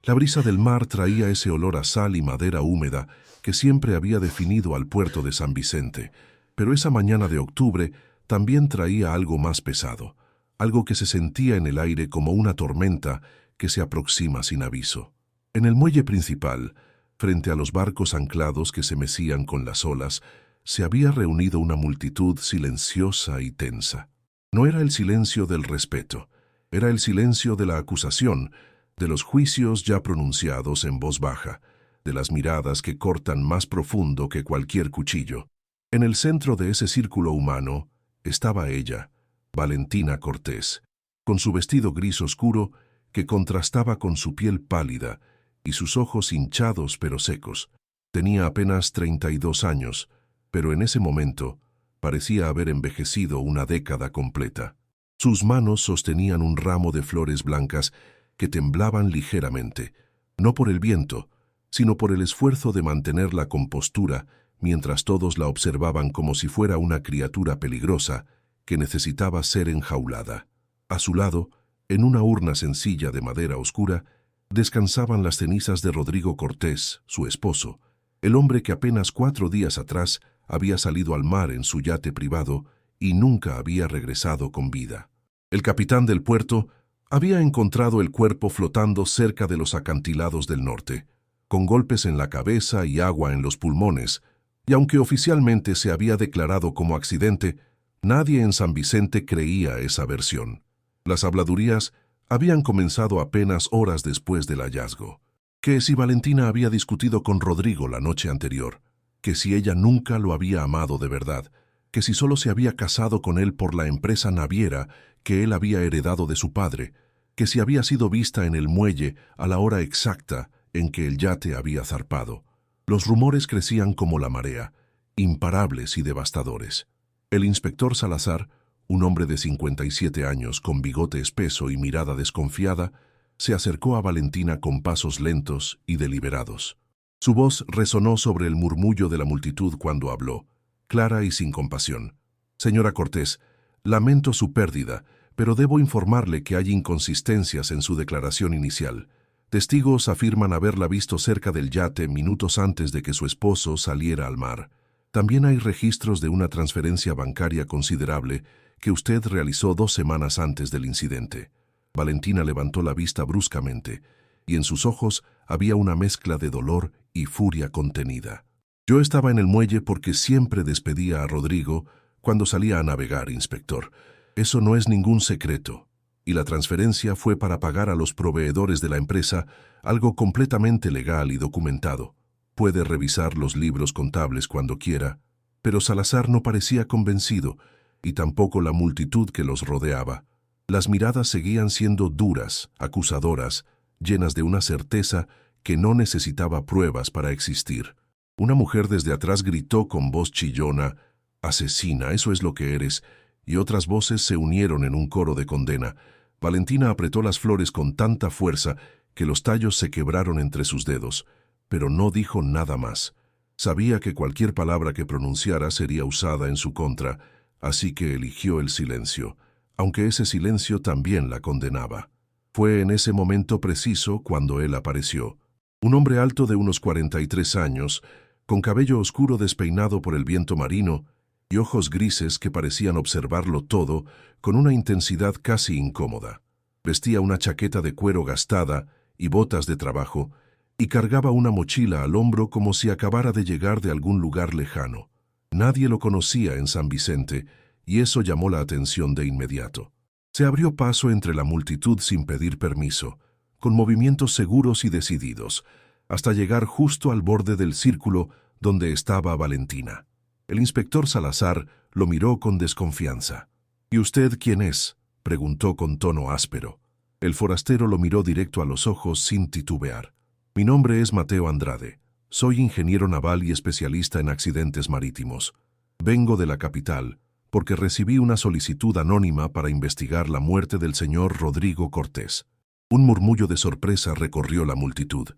La brisa del mar traía ese olor a sal y madera húmeda que siempre había definido al puerto de San Vicente, pero esa mañana de octubre también traía algo más pesado, algo que se sentía en el aire como una tormenta que se aproxima sin aviso. En el muelle principal, frente a los barcos anclados que se mecían con las olas, se había reunido una multitud silenciosa y tensa. No era el silencio del respeto, era el silencio de la acusación, de los juicios ya pronunciados en voz baja, de las miradas que cortan más profundo que cualquier cuchillo. En el centro de ese círculo humano estaba ella, Valentina Cortés, con su vestido gris oscuro que contrastaba con su piel pálida y sus ojos hinchados pero secos. Tenía apenas 32 años, pero en ese momento parecía haber envejecido una década completa. Sus manos sostenían un ramo de flores blancas que temblaban ligeramente, no por el viento, sino por el esfuerzo de mantener la compostura mientras todos la observaban como si fuera una criatura peligrosa que necesitaba ser enjaulada. A su lado, en una urna sencilla de madera oscura, descansaban las cenizas de Rodrigo Cortés, su esposo, el hombre que apenas 4 días atrás había salido al mar en su yate privado y nunca había regresado con vida. El capitán del puerto había encontrado el cuerpo flotando cerca de los acantilados del norte, con golpes en la cabeza y agua en los pulmones, y aunque oficialmente se había declarado como accidente, nadie en San Vicente creía esa versión. Las habladurías habían comenzado apenas horas después del hallazgo. Que si Valentina había discutido con Rodrigo la noche anterior, que si ella nunca lo había amado de verdad, que si solo se había casado con él por la empresa naviera que él había heredado de su padre, que si había sido vista en el muelle a la hora exacta en que el yate había zarpado. Los rumores crecían como la marea, imparables y devastadores. El inspector Salazar, un hombre de 57 años con bigote espeso y mirada desconfiada, se acercó a Valentina con pasos lentos y deliberados. Su voz resonó sobre el murmullo de la multitud cuando habló, clara y sin compasión. «Señora Cortés, lamento su pérdida, pero debo informarle que hay inconsistencias en su declaración inicial. Testigos afirman haberla visto cerca del yate minutos antes de que su esposo saliera al mar. También hay registros de una transferencia bancaria considerable que usted realizó 2 semanas antes del incidente». Valentina levantó la vista bruscamente, y en sus ojos había una mezcla de dolor y furia contenida. «Yo estaba en el muelle porque siempre despedía a Rodrigo cuando salía a navegar, inspector. Eso no es ningún secreto. Y la transferencia fue para pagar a los proveedores de la empresa, algo completamente legal y documentado. Puede revisar los libros contables cuando quiera». Pero Salazar no parecía convencido, y tampoco la multitud que los rodeaba. Las miradas seguían siendo duras, acusadoras, llenas de una certeza que no necesitaba pruebas para existir. Una mujer desde atrás gritó con voz chillona: «Asesina, eso es lo que eres», y otras voces se unieron en un coro de condena. Valentina apretó las flores con tanta fuerza que los tallos se quebraron entre sus dedos, pero no dijo nada más. Sabía que cualquier palabra que pronunciara sería usada en su contra, así que eligió el silencio, aunque ese silencio también la condenaba. Fue en ese momento preciso cuando él apareció. Un hombre alto de unos 43 años, con cabello oscuro despeinado por el viento marino y ojos grises que parecían observarlo todo con una intensidad casi incómoda. Vestía una chaqueta de cuero gastada y botas de trabajo, y cargaba una mochila al hombro como si acabara de llegar de algún lugar lejano. Nadie lo conocía en San Vicente, y eso llamó la atención de inmediato. Se abrió paso entre la multitud sin pedir permiso, con movimientos seguros y decididos, hasta llegar justo al borde del círculo donde estaba Valentina. El inspector Salazar lo miró con desconfianza. «¿Y usted quién es?», preguntó con tono áspero. El forastero lo miró directo a los ojos sin titubear. «Mi nombre es Mateo Andrade. Soy ingeniero naval y especialista en accidentes marítimos. Vengo de la capital porque recibí una solicitud anónima para investigar la muerte del señor Rodrigo Cortés». Un murmullo de sorpresa recorrió la multitud.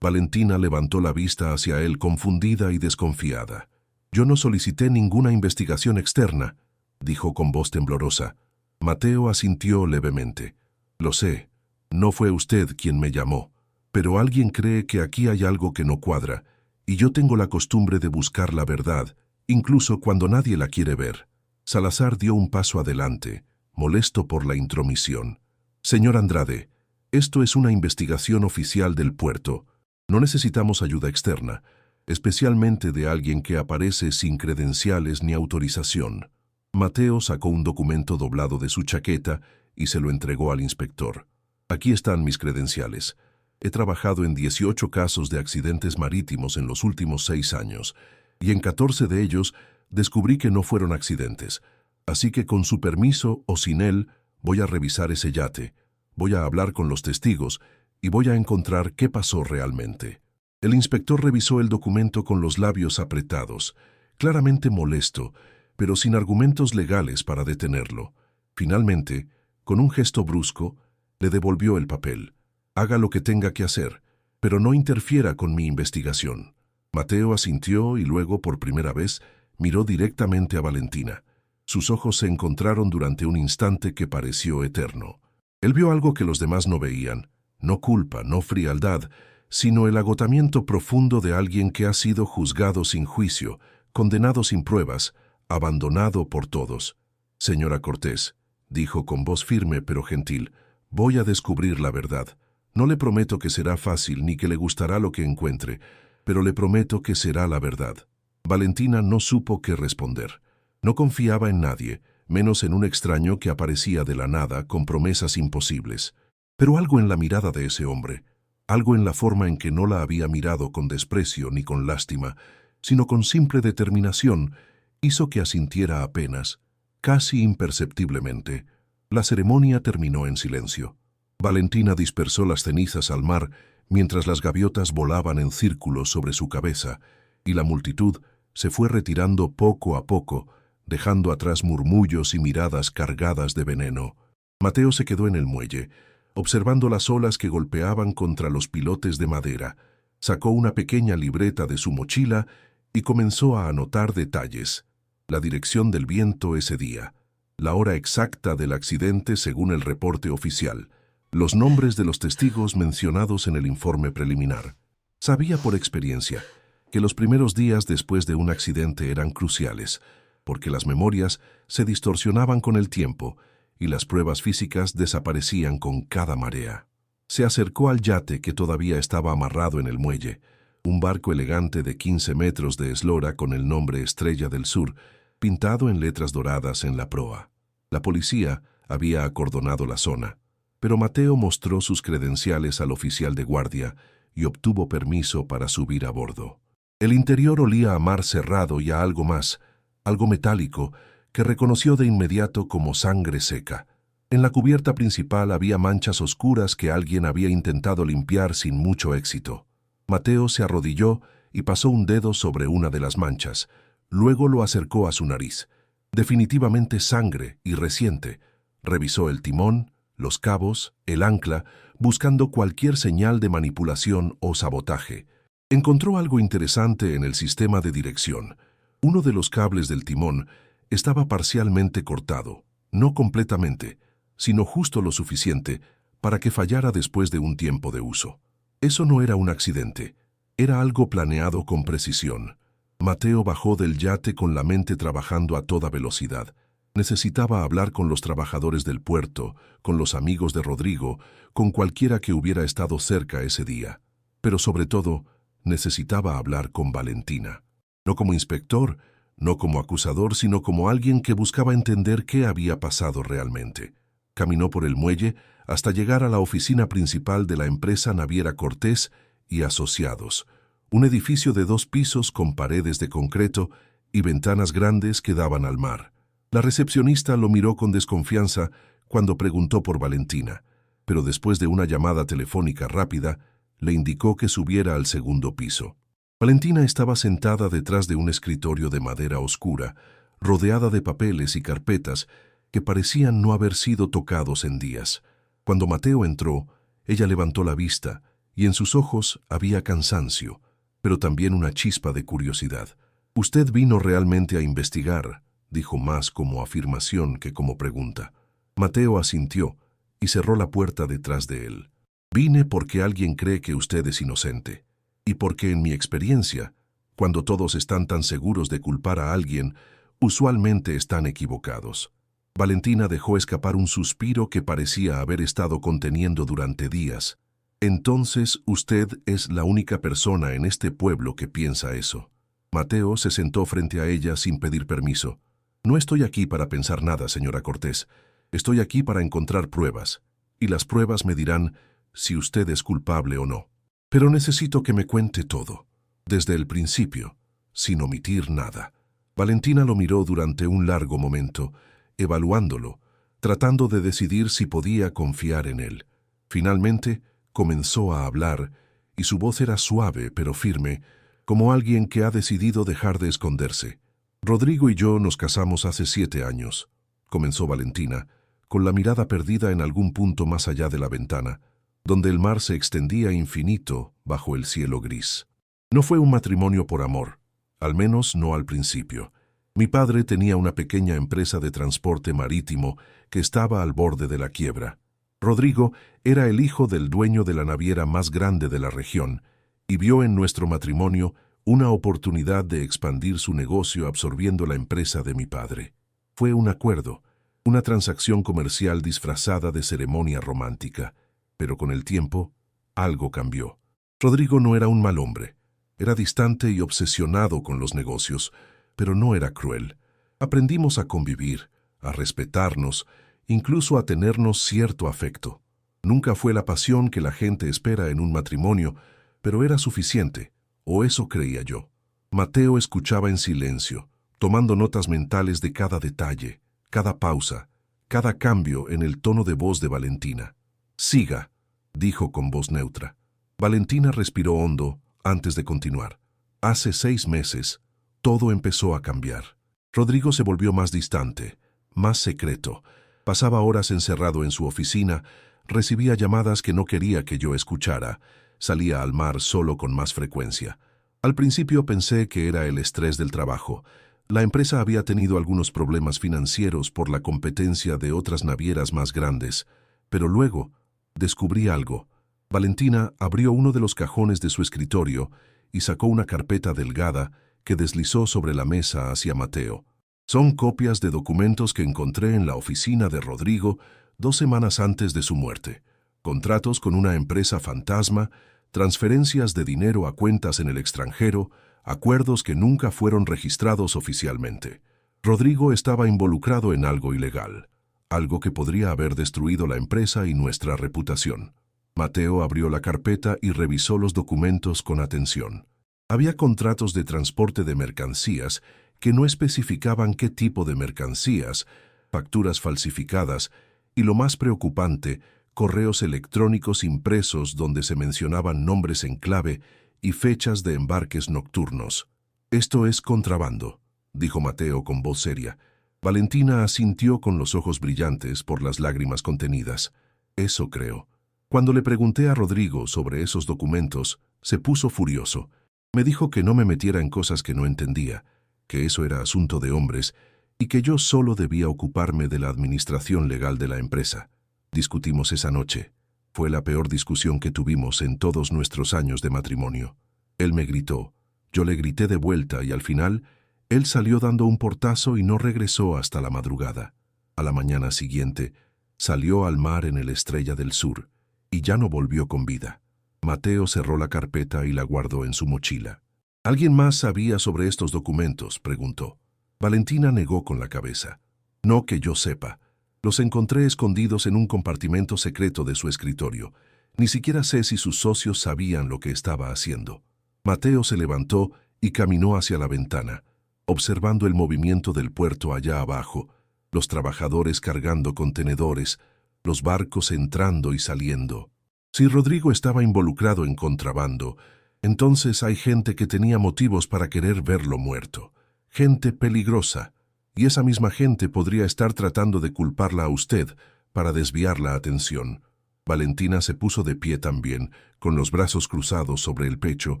Valentina levantó la vista hacia él confundida y desconfiada. «Yo no solicité ninguna investigación externa», dijo con voz temblorosa. Mateo asintió levemente. «Lo sé. No fue usted quien me llamó. Pero alguien cree que aquí hay algo que no cuadra, y yo tengo la costumbre de buscar la verdad, incluso cuando nadie la quiere ver. Salazar dio un paso adelante, molesto por la intromisión. Señor Andrade, esto es una investigación oficial del puerto. No necesitamos ayuda externa, especialmente de alguien que aparece sin credenciales ni autorización. Mateo sacó un documento doblado de su chaqueta y se lo entregó al inspector. Aquí están mis credenciales. He trabajado en 18 casos de accidentes marítimos en los últimos 6 años, y en 14 de ellos descubrí que no fueron accidentes. Así que con su permiso o sin él, voy a revisar ese yate, voy a hablar con los testigos y voy a encontrar qué pasó realmente. El inspector revisó el documento con los labios apretados, claramente molesto, pero sin argumentos legales para detenerlo. Finalmente, con un gesto brusco, le devolvió el papel. Haga lo que tenga que hacer, pero no interfiera con mi investigación. Mateo asintió y luego, por primera vez, miró directamente a Valentina. Sus ojos se encontraron durante un instante que pareció eterno. Él vio algo que los demás no veían, no culpa, no frialdad, sino el agotamiento profundo de alguien que ha sido juzgado sin juicio, condenado sin pruebas, abandonado por todos. Señora Cortés, dijo con voz firme pero gentil, voy a descubrir la verdad. No le prometo que será fácil ni que le gustará lo que encuentre, pero le prometo que será la verdad. Valentina no supo qué responder. No confiaba en nadie, menos en un extraño que aparecía de la nada con promesas imposibles. Pero algo en la mirada de ese hombre, algo en la forma en que no la había mirado con desprecio ni con lástima, sino con simple determinación, hizo que asintiera apenas, casi imperceptiblemente. La ceremonia terminó en silencio. Valentina dispersó las cenizas al mar mientras las gaviotas volaban en círculos sobre su cabeza, y la multitud se fue retirando poco a poco, dejando atrás murmullos y miradas cargadas de veneno. Mateo se quedó en el muelle, observando las olas que golpeaban contra los pilotes de madera. Sacó una pequeña libreta de su mochila y comenzó a anotar detalles. La dirección del viento ese día, la hora exacta del accidente según el reporte oficial, los nombres de los testigos mencionados en el informe preliminar. Sabía por experiencia que los primeros días después de un accidente eran cruciales, porque las memorias se distorsionaban con el tiempo y las pruebas físicas desaparecían con cada marea. Se acercó al yate que todavía estaba amarrado en el muelle, un barco elegante de 15 metros de eslora con el nombre Estrella del Sur, pintado en letras doradas en la proa. La policía había acordonado la zona, pero Mateo mostró sus credenciales al oficial de guardia y obtuvo permiso para subir a bordo. El interior olía a mar cerrado y a algo más, algo metálico, que reconoció de inmediato como sangre seca. En la cubierta principal había manchas oscuras que alguien había intentado limpiar sin mucho éxito. Mateo se arrodilló y pasó un dedo sobre una de las manchas. Luego lo acercó a su nariz. Definitivamente sangre y reciente. Revisó el timón, los cabos, el ancla, buscando cualquier señal de manipulación o sabotaje. Encontró algo interesante en el sistema de dirección. Uno de los cables del timón estaba parcialmente cortado, no completamente, sino justo lo suficiente para que fallara después de un tiempo de uso. Eso no era un accidente, era algo planeado con precisión. Mateo bajó del yate con la mente trabajando a toda velocidad. Necesitaba hablar con los trabajadores del puerto, con los amigos de Rodrigo, con cualquiera que hubiera estado cerca ese día. Pero sobre todo, necesitaba hablar con Valentina. No como inspector, no como acusador, sino como alguien que buscaba entender qué había pasado realmente. Caminó por el muelle hasta llegar a la oficina principal de la empresa naviera Cortés y Asociados, un edificio de 2 pisos con paredes de concreto y ventanas grandes que daban al mar. La recepcionista lo miró con desconfianza cuando preguntó por Valentina, pero después de una llamada telefónica rápida, le indicó que subiera al 2.º piso. Valentina estaba sentada detrás de un escritorio de madera oscura, rodeada de papeles y carpetas que parecían no haber sido tocados en días. Cuando Mateo entró, ella levantó la vista y en sus ojos había cansancio, pero también una chispa de curiosidad. «Usted vino realmente a investigar», dijo más como afirmación que como pregunta. Mateo asintió y cerró la puerta detrás de él. Vine porque alguien cree que usted es inocente. Y porque en mi experiencia, cuando todos están tan seguros de culpar a alguien, usualmente están equivocados. Valentina dejó escapar un suspiro que parecía haber estado conteniendo durante días. Entonces usted es la única persona en este pueblo que piensa eso. Mateo se sentó frente a ella sin pedir permiso. No estoy aquí para pensar nada, señora Cortés. Estoy aquí para encontrar pruebas. Y las pruebas me dirán si usted es culpable o no. Pero necesito que me cuente todo, desde el principio, sin omitir nada. Valentina lo miró durante un largo momento, evaluándolo, tratando de decidir si podía confiar en él. Finalmente, comenzó a hablar, y su voz era suave pero firme, como alguien que ha decidido dejar de esconderse. Rodrigo y yo nos casamos hace 7 años, comenzó Valentina, con la mirada perdida en algún punto más allá de la ventana, donde el mar se extendía infinito bajo el cielo gris. No fue un matrimonio por amor, al menos no al principio. Mi padre tenía una pequeña empresa de transporte marítimo que estaba al borde de la quiebra. Rodrigo era el hijo del dueño de la naviera más grande de la región y vio en nuestro matrimonio una oportunidad de expandir su negocio absorbiendo la empresa de mi padre. Fue un acuerdo, una transacción comercial disfrazada de ceremonia romántica. Pero con el tiempo, algo cambió. Rodrigo no era un mal hombre. Era distante y obsesionado con los negocios, pero no era cruel. Aprendimos a convivir, a respetarnos, incluso a tenernos cierto afecto. Nunca fue la pasión que la gente espera en un matrimonio, pero era suficiente, o eso creía yo. Mateo escuchaba en silencio, tomando notas mentales de cada detalle, cada pausa, cada cambio en el tono de voz de Valentina. «Siga», dijo con voz neutra. Valentina respiró hondo antes de continuar. Hace 6 meses, todo empezó a cambiar. Rodrigo se volvió más distante, más secreto. Pasaba horas encerrado en su oficina, recibía llamadas que no quería que yo escuchara, salía al mar solo con más frecuencia. Al principio pensé que era el estrés del trabajo. La empresa había tenido algunos problemas financieros por la competencia de otras navieras más grandes, pero luego descubrí algo. Valentina abrió uno de los cajones de su escritorio y sacó una carpeta delgada que deslizó sobre la mesa hacia Mateo. Son copias de documentos que encontré en la oficina de Rodrigo 2 semanas antes de su muerte. Contratos con una empresa fantasma, transferencias de dinero a cuentas en el extranjero, acuerdos que nunca fueron registrados oficialmente. Rodrigo estaba involucrado en algo ilegal, algo que podría haber destruido la empresa y nuestra reputación. Mateo abrió la carpeta y revisó los documentos con atención. Había contratos de transporte de mercancías que no especificaban qué tipo de mercancías, facturas falsificadas y, lo más preocupante, correos electrónicos impresos donde se mencionaban nombres en clave y fechas de embarques nocturnos. «Esto es contrabando», dijo Mateo con voz seria. Valentina asintió con los ojos brillantes por las lágrimas contenidas. «Eso creo». Cuando le pregunté a Rodrigo sobre esos documentos, se puso furioso. Me dijo que no me metiera en cosas que no entendía, que eso era asunto de hombres y que yo solo debía ocuparme de la administración legal de la empresa. Discutimos esa noche. Fue la peor discusión que tuvimos en todos nuestros años de matrimonio. Él me gritó, yo le grité de vuelta y al final, él salió dando un portazo y no regresó hasta la madrugada. A la mañana siguiente, salió al mar en el Estrella del Sur y ya no volvió con vida. Mateo cerró la carpeta y la guardó en su mochila. ¿Alguien más sabía sobre estos documentos?, preguntó. Valentina negó con la cabeza. No que yo sepa. Los encontré escondidos en un compartimento secreto de su escritorio. Ni siquiera sé si sus socios sabían lo que estaba haciendo. Mateo se levantó y caminó hacia la ventana, observando el movimiento del puerto allá abajo, los trabajadores cargando contenedores, los barcos entrando y saliendo. Si Rodrigo estaba involucrado en contrabando, entonces hay gente que tenía motivos para querer verlo muerto. Gente peligrosa. Y esa misma gente podría estar tratando de culparla a usted para desviar la atención. Valentina se puso de pie también, con los brazos cruzados sobre el pecho,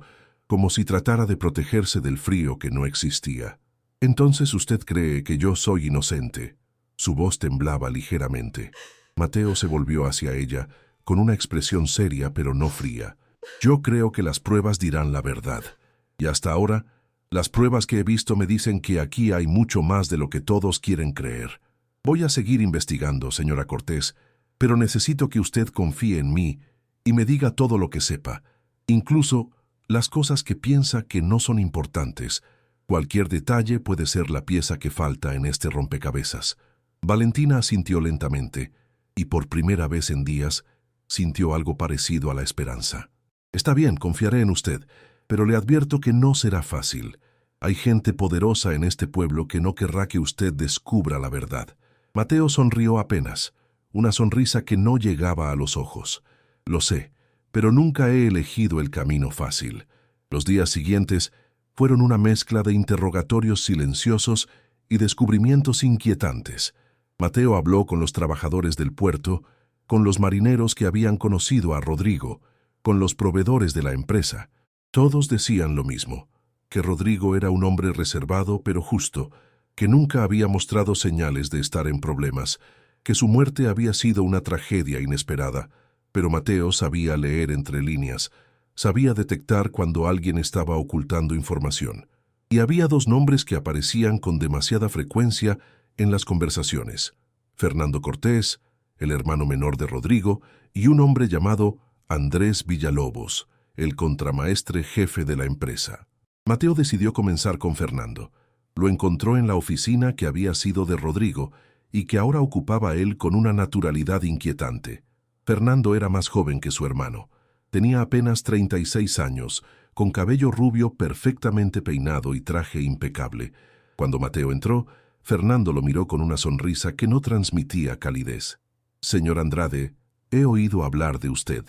como si tratara de protegerse del frío que no existía. «Entonces usted cree que yo soy inocente». Su voz temblaba ligeramente. Mateo se volvió hacia ella, con una expresión seria pero no fría. Yo creo que las pruebas dirán la verdad. Y hasta ahora, las pruebas que he visto me dicen que aquí hay mucho más de lo que todos quieren creer. Voy a seguir investigando, señora Cortés, pero necesito que usted confíe en mí y me diga todo lo que sepa, incluso las cosas que piensa que no son importantes. Cualquier detalle puede ser la pieza que falta en este rompecabezas. Valentina asintió lentamente, y por primera vez en días sintió algo parecido a la esperanza. Está bien, confiaré en usted, pero le advierto que no será fácil. Hay gente poderosa en este pueblo que no querrá que usted descubra la verdad. Mateo sonrió apenas, una sonrisa que no llegaba a los ojos. Lo sé, pero nunca he elegido el camino fácil. Los días siguientes fueron una mezcla de interrogatorios silenciosos y descubrimientos inquietantes. Mateo habló con los trabajadores del puerto, con los marineros que habían conocido a Rodrigo, con los proveedores de la empresa. Todos decían lo mismo, que Rodrigo era un hombre reservado pero justo, que nunca había mostrado señales de estar en problemas, que su muerte había sido una tragedia inesperada, pero Mateo sabía leer entre líneas, sabía detectar cuando alguien estaba ocultando información. Y había dos nombres que aparecían con demasiada frecuencia en las conversaciones: Fernando Cortés, el hermano menor de Rodrigo, y un hombre llamado Andrés Villalobos, el contramaestre jefe de la empresa. Mateo decidió comenzar con Fernando. Lo encontró en la oficina que había sido de Rodrigo y que ahora ocupaba él con una naturalidad inquietante. Fernando era más joven que su hermano. Tenía apenas 36 años, con cabello rubio perfectamente peinado y traje impecable. Cuando Mateo entró, Fernando lo miró con una sonrisa que no transmitía calidez. «Señor Andrade, he oído hablar de usted,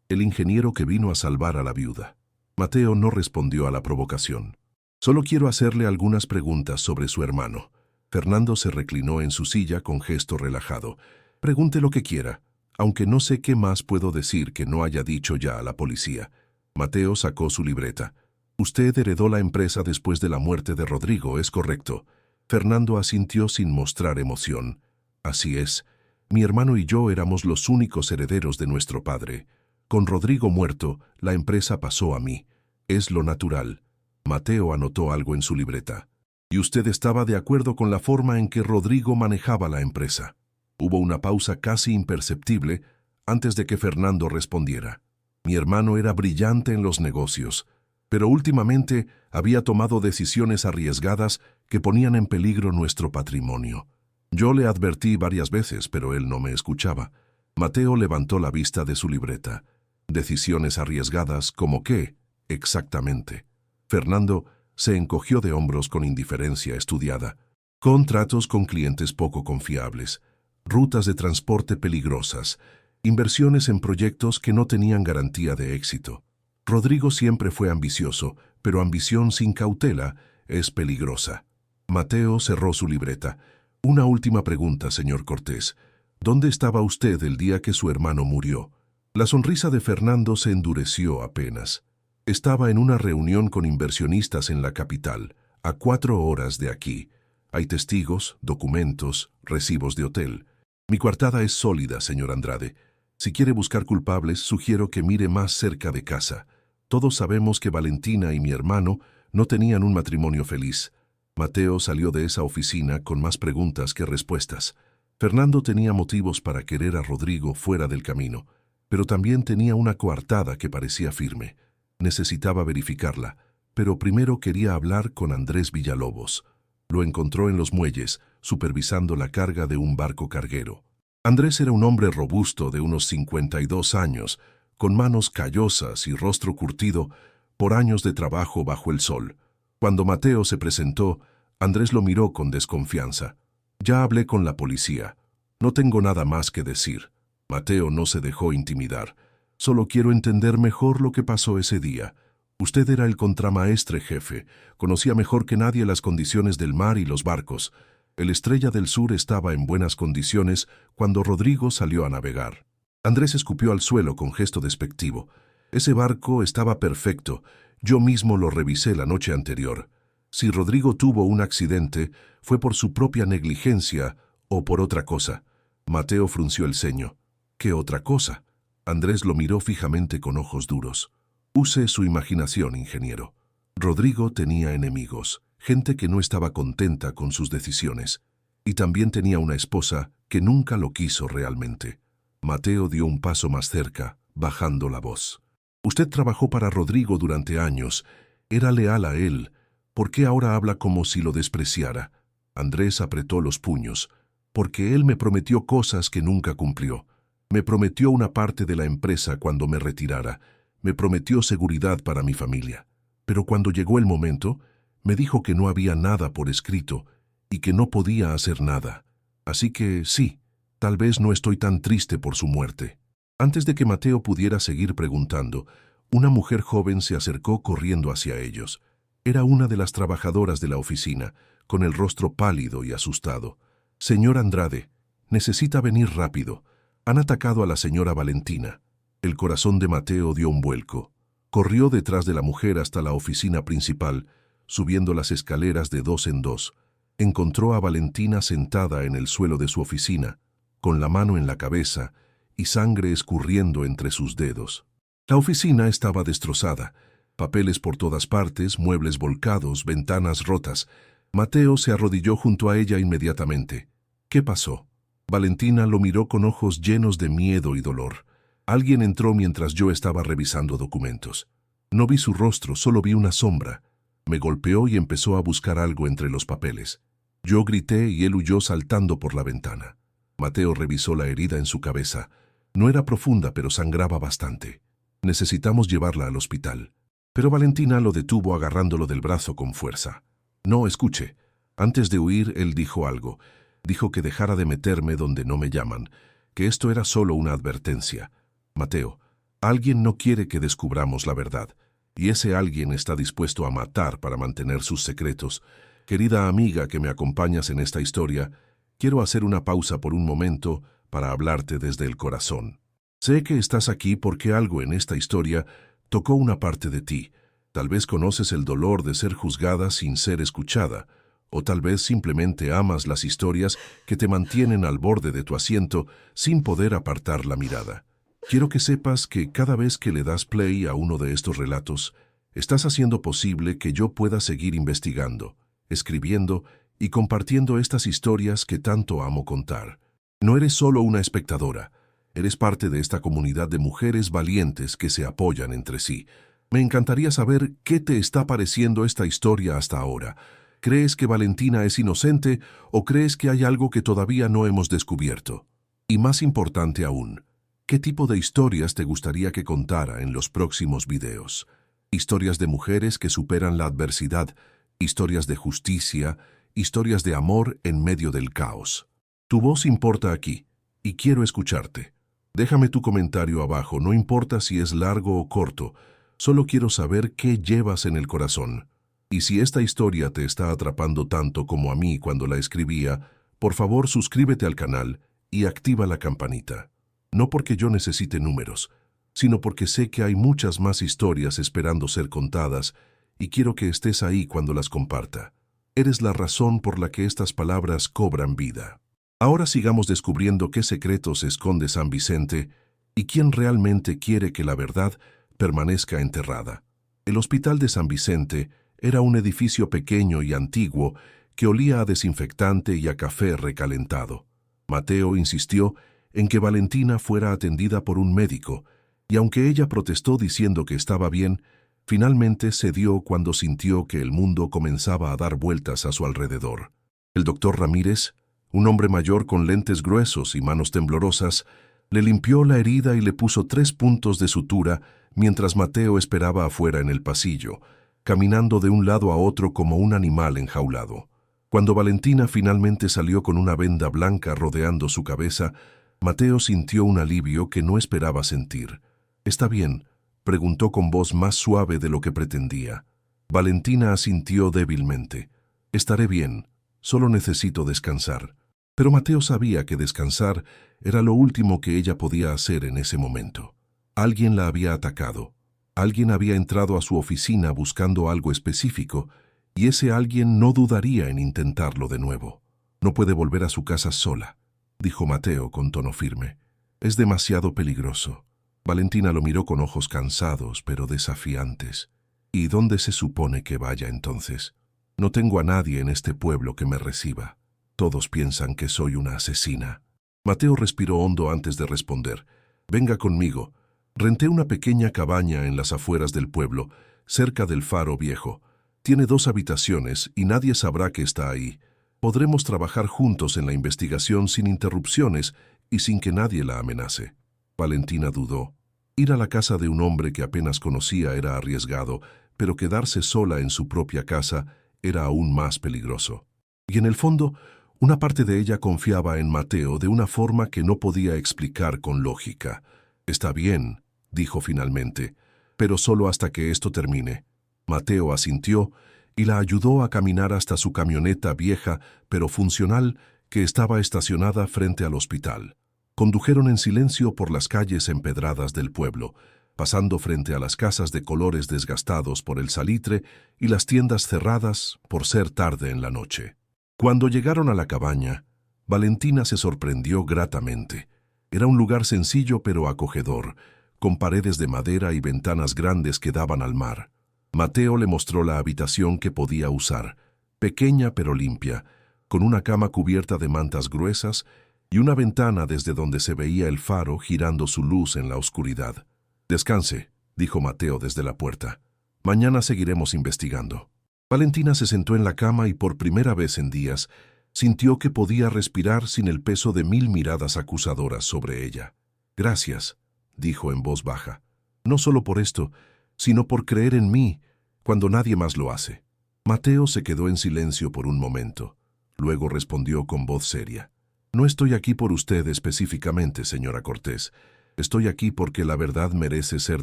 el ingeniero que vino a salvar a la viuda». Mateo no respondió a la provocación. «Solo quiero hacerle algunas preguntas sobre su hermano». Fernando se reclinó en su silla con gesto relajado. «Pregunte lo que quiera, aunque no sé qué más puedo decir que no haya dicho ya a la policía». Mateo sacó su libreta. «Usted heredó la empresa después de la muerte de Rodrigo, ¿es correcto?» Fernando asintió sin mostrar emoción. «Así es. Mi hermano y yo éramos los únicos herederos de nuestro padre. Con Rodrigo muerto, la empresa pasó a mí. Es lo natural». Mateo anotó algo en su libreta. «¿Y usted estaba de acuerdo con la forma en que Rodrigo manejaba la empresa?» Hubo una pausa casi imperceptible antes de que Fernando respondiera. «Mi hermano era brillante en los negocios, pero últimamente había tomado decisiones arriesgadas que ponían en peligro nuestro patrimonio. Yo le advertí varias veces, pero él no me escuchaba». Mateo levantó la vista de su libreta. «¿Decisiones arriesgadas como qué, exactamente?» Fernando se encogió de hombros con indiferencia estudiada. «Contratos con clientes poco confiables, rutas de transporte peligrosas, inversiones en proyectos que no tenían garantía de éxito. Rodrigo siempre fue ambicioso, pero ambición sin cautela es peligrosa». Mateo cerró su libreta. «Una última pregunta, señor Cortés. ¿Dónde estaba usted el día que su hermano murió?» La sonrisa de Fernando se endureció apenas. «Estaba en una reunión con inversionistas en la capital, a 4 horas de aquí. Hay testigos, documentos, recibos de hotel. Mi coartada es sólida, señor Andrade. Si quiere buscar culpables, sugiero que mire más cerca de casa. Todos sabemos que Valentina y mi hermano no tenían un matrimonio feliz». Mateo salió de esa oficina con más preguntas que respuestas. Fernando tenía motivos para querer a Rodrigo fuera del camino, pero también tenía una coartada que parecía firme. Necesitaba verificarla, pero primero quería hablar con Andrés Villalobos. Lo encontró en los muelles, supervisando la carga de un barco carguero. Andrés era un hombre robusto de unos 52 años, con manos callosas y rostro curtido por años de trabajo bajo el sol. Cuando Mateo se presentó, Andrés lo miró con desconfianza. «Ya hablé con la policía. No tengo nada más que decir». Mateo no se dejó intimidar. «Solo quiero entender mejor lo que pasó ese día. Usted era el contramaestre jefe, conocía mejor que nadie las condiciones del mar y los barcos. El Estrella del Sur estaba en buenas condiciones cuando Rodrigo salió a navegar». Andrés escupió al suelo con gesto despectivo. «Ese barco estaba perfecto. Yo mismo lo revisé la noche anterior. Si Rodrigo tuvo un accidente, fue por su propia negligencia o por otra cosa». Mateo frunció el ceño. «¿Qué otra cosa?». Andrés lo miró fijamente con ojos duros. Use su imaginación, ingeniero. Rodrigo tenía enemigos, gente que no estaba contenta con sus decisiones. Y también tenía una esposa que nunca lo quiso realmente. Mateo dio un paso más cerca, bajando la voz. Usted trabajó para Rodrigo durante años. Era leal a él. ¿Por qué ahora habla como si lo despreciara? Andrés apretó los puños. Porque él me prometió cosas que nunca cumplió. Me prometió una parte de la empresa cuando me retirara. Me prometió seguridad para mi familia. Pero cuando llegó el momento, me dijo que no había nada por escrito y que no podía hacer nada. Así que sí, tal vez no estoy tan triste por su muerte. Antes de que Mateo pudiera seguir preguntando, una mujer joven se acercó corriendo hacia ellos. Era una de las trabajadoras de la oficina, con el rostro pálido y asustado. Señor Andrade, necesita venir rápido. Han atacado a la señora Valentina. El corazón de Mateo dio un vuelco. Corrió detrás de la mujer hasta la oficina principal, subiendo las escaleras de dos en dos. Encontró a Valentina sentada en el suelo de su oficina, con la mano en la cabeza y sangre escurriendo entre sus dedos. La oficina estaba destrozada, papeles por todas partes, muebles volcados, ventanas rotas. Mateo se arrodilló junto a ella inmediatamente. ¿Qué pasó? Valentina lo miró con ojos llenos de miedo y dolor. Alguien entró mientras yo estaba revisando documentos. No vi su rostro, solo vi una sombra. Me golpeó y empezó a buscar algo entre los papeles. Yo grité y él huyó saltando por la ventana. Mateo revisó la herida en su cabeza. No era profunda, pero sangraba bastante. Necesitamos llevarla al hospital. Pero Valentina lo detuvo agarrándolo del brazo con fuerza. No, escuche. Antes de huir, él dijo algo. Dijo que dejara de meterme donde no me llaman, que esto era solo una advertencia. Mateo, alguien no quiere que descubramos la verdad, y ese alguien está dispuesto a matar para mantener sus secretos. Querida amiga que me acompañas en esta historia, quiero hacer una pausa por un momento para hablarte desde el corazón. Sé que estás aquí porque algo en esta historia tocó una parte de ti. Tal vez conoces el dolor de ser juzgada sin ser escuchada, o tal vez simplemente amas las historias que te mantienen al borde de tu asiento sin poder apartar la mirada. Quiero que sepas que cada vez que le das play a uno de estos relatos, estás haciendo posible que yo pueda seguir investigando, escribiendo y compartiendo estas historias que tanto amo contar. No eres solo una espectadora, eres parte de esta comunidad de mujeres valientes que se apoyan entre sí. Me encantaría saber qué te está pareciendo esta historia hasta ahora. ¿Crees que Valentina es inocente o crees que hay algo que todavía no hemos descubierto? Y más importante aún, ¿qué tipo de historias te gustaría que contara en los próximos videos? Historias de mujeres que superan la adversidad, historias de justicia, historias de amor en medio del caos. Tu voz importa aquí, y quiero escucharte. Déjame tu comentario abajo, no importa si es largo o corto, solo quiero saber qué llevas en el corazón. Y si esta historia te está atrapando tanto como a mí cuando la escribía, por favor suscríbete al canal y activa la campanita. No porque yo necesite números, sino porque sé que hay muchas más historias esperando ser contadas y quiero que estés ahí cuando las comparta. Eres la razón por la que estas palabras cobran vida. Ahora sigamos descubriendo qué secretos esconde San Vicente y quién realmente quiere que la verdad permanezca enterrada. El Hospital de San Vicente era un edificio pequeño y antiguo que olía a desinfectante y a café recalentado. Mateo insistió en que Valentina fuera atendida por un médico, y aunque ella protestó diciendo que estaba bien, finalmente cedió cuando sintió que el mundo comenzaba a dar vueltas a su alrededor. El doctor Ramírez, un hombre mayor con lentes gruesos y manos temblorosas, le limpió la herida y le puso 3 puntos de sutura mientras Mateo esperaba afuera en el pasillo, caminando de un lado a otro como un animal enjaulado. Cuando Valentina finalmente salió con una venda blanca rodeando su cabeza, Mateo sintió un alivio que no esperaba sentir. «¿Está bien?», preguntó con voz más suave de lo que pretendía. Valentina asintió débilmente. «Estaré bien, solo necesito descansar». Pero Mateo sabía que descansar era lo último que ella podía hacer en ese momento. Alguien la había atacado. Alguien había entrado a su oficina buscando algo específico, y ese alguien no dudaría en intentarlo de nuevo. «No puede volver a su casa sola», dijo Mateo con tono firme. «Es demasiado peligroso». Valentina lo miró con ojos cansados, pero desafiantes. ¿Y dónde se supone que vaya entonces? No tengo a nadie en este pueblo que me reciba. Todos piensan que soy una asesina. Mateo respiró hondo antes de responder. Venga conmigo. Renté una pequeña cabaña en las afueras del pueblo, cerca del faro viejo. Tiene 2 habitaciones y nadie sabrá que está ahí. Podremos trabajar juntos en la investigación sin interrupciones y sin que nadie la amenace. Valentina dudó. Ir a la casa de un hombre que apenas conocía era arriesgado, pero quedarse sola en su propia casa era aún más peligroso. Y en el fondo, una parte de ella confiaba en Mateo de una forma que no podía explicar con lógica. «Está bien», dijo finalmente, «pero solo hasta que esto termine». Mateo asintió y la ayudó a caminar hasta su camioneta vieja pero funcional que estaba estacionada frente al hospital. Condujeron en silencio por las calles empedradas del pueblo, pasando frente a las casas de colores desgastados por el salitre y las tiendas cerradas por ser tarde en la noche. Cuando llegaron a la cabaña, Valentina se sorprendió gratamente. Era un lugar sencillo pero acogedor, con paredes de madera y ventanas grandes que daban al mar. Mateo le mostró la habitación que podía usar, pequeña pero limpia, con una cama cubierta de mantas gruesas y una ventana desde donde se veía el faro girando su luz en la oscuridad. «Descanse», dijo Mateo desde la puerta. «Mañana seguiremos investigando». Valentina se sentó en la cama y por primera vez en días sintió que podía respirar sin el peso de 1000 miradas acusadoras sobre ella. «Gracias», dijo en voz baja. «No solo por esto, sino por creer en mí cuando nadie más lo hace». Mateo se quedó en silencio por un momento. Luego respondió con voz seria. «No estoy aquí por usted específicamente, señora Cortés. Estoy aquí porque la verdad merece ser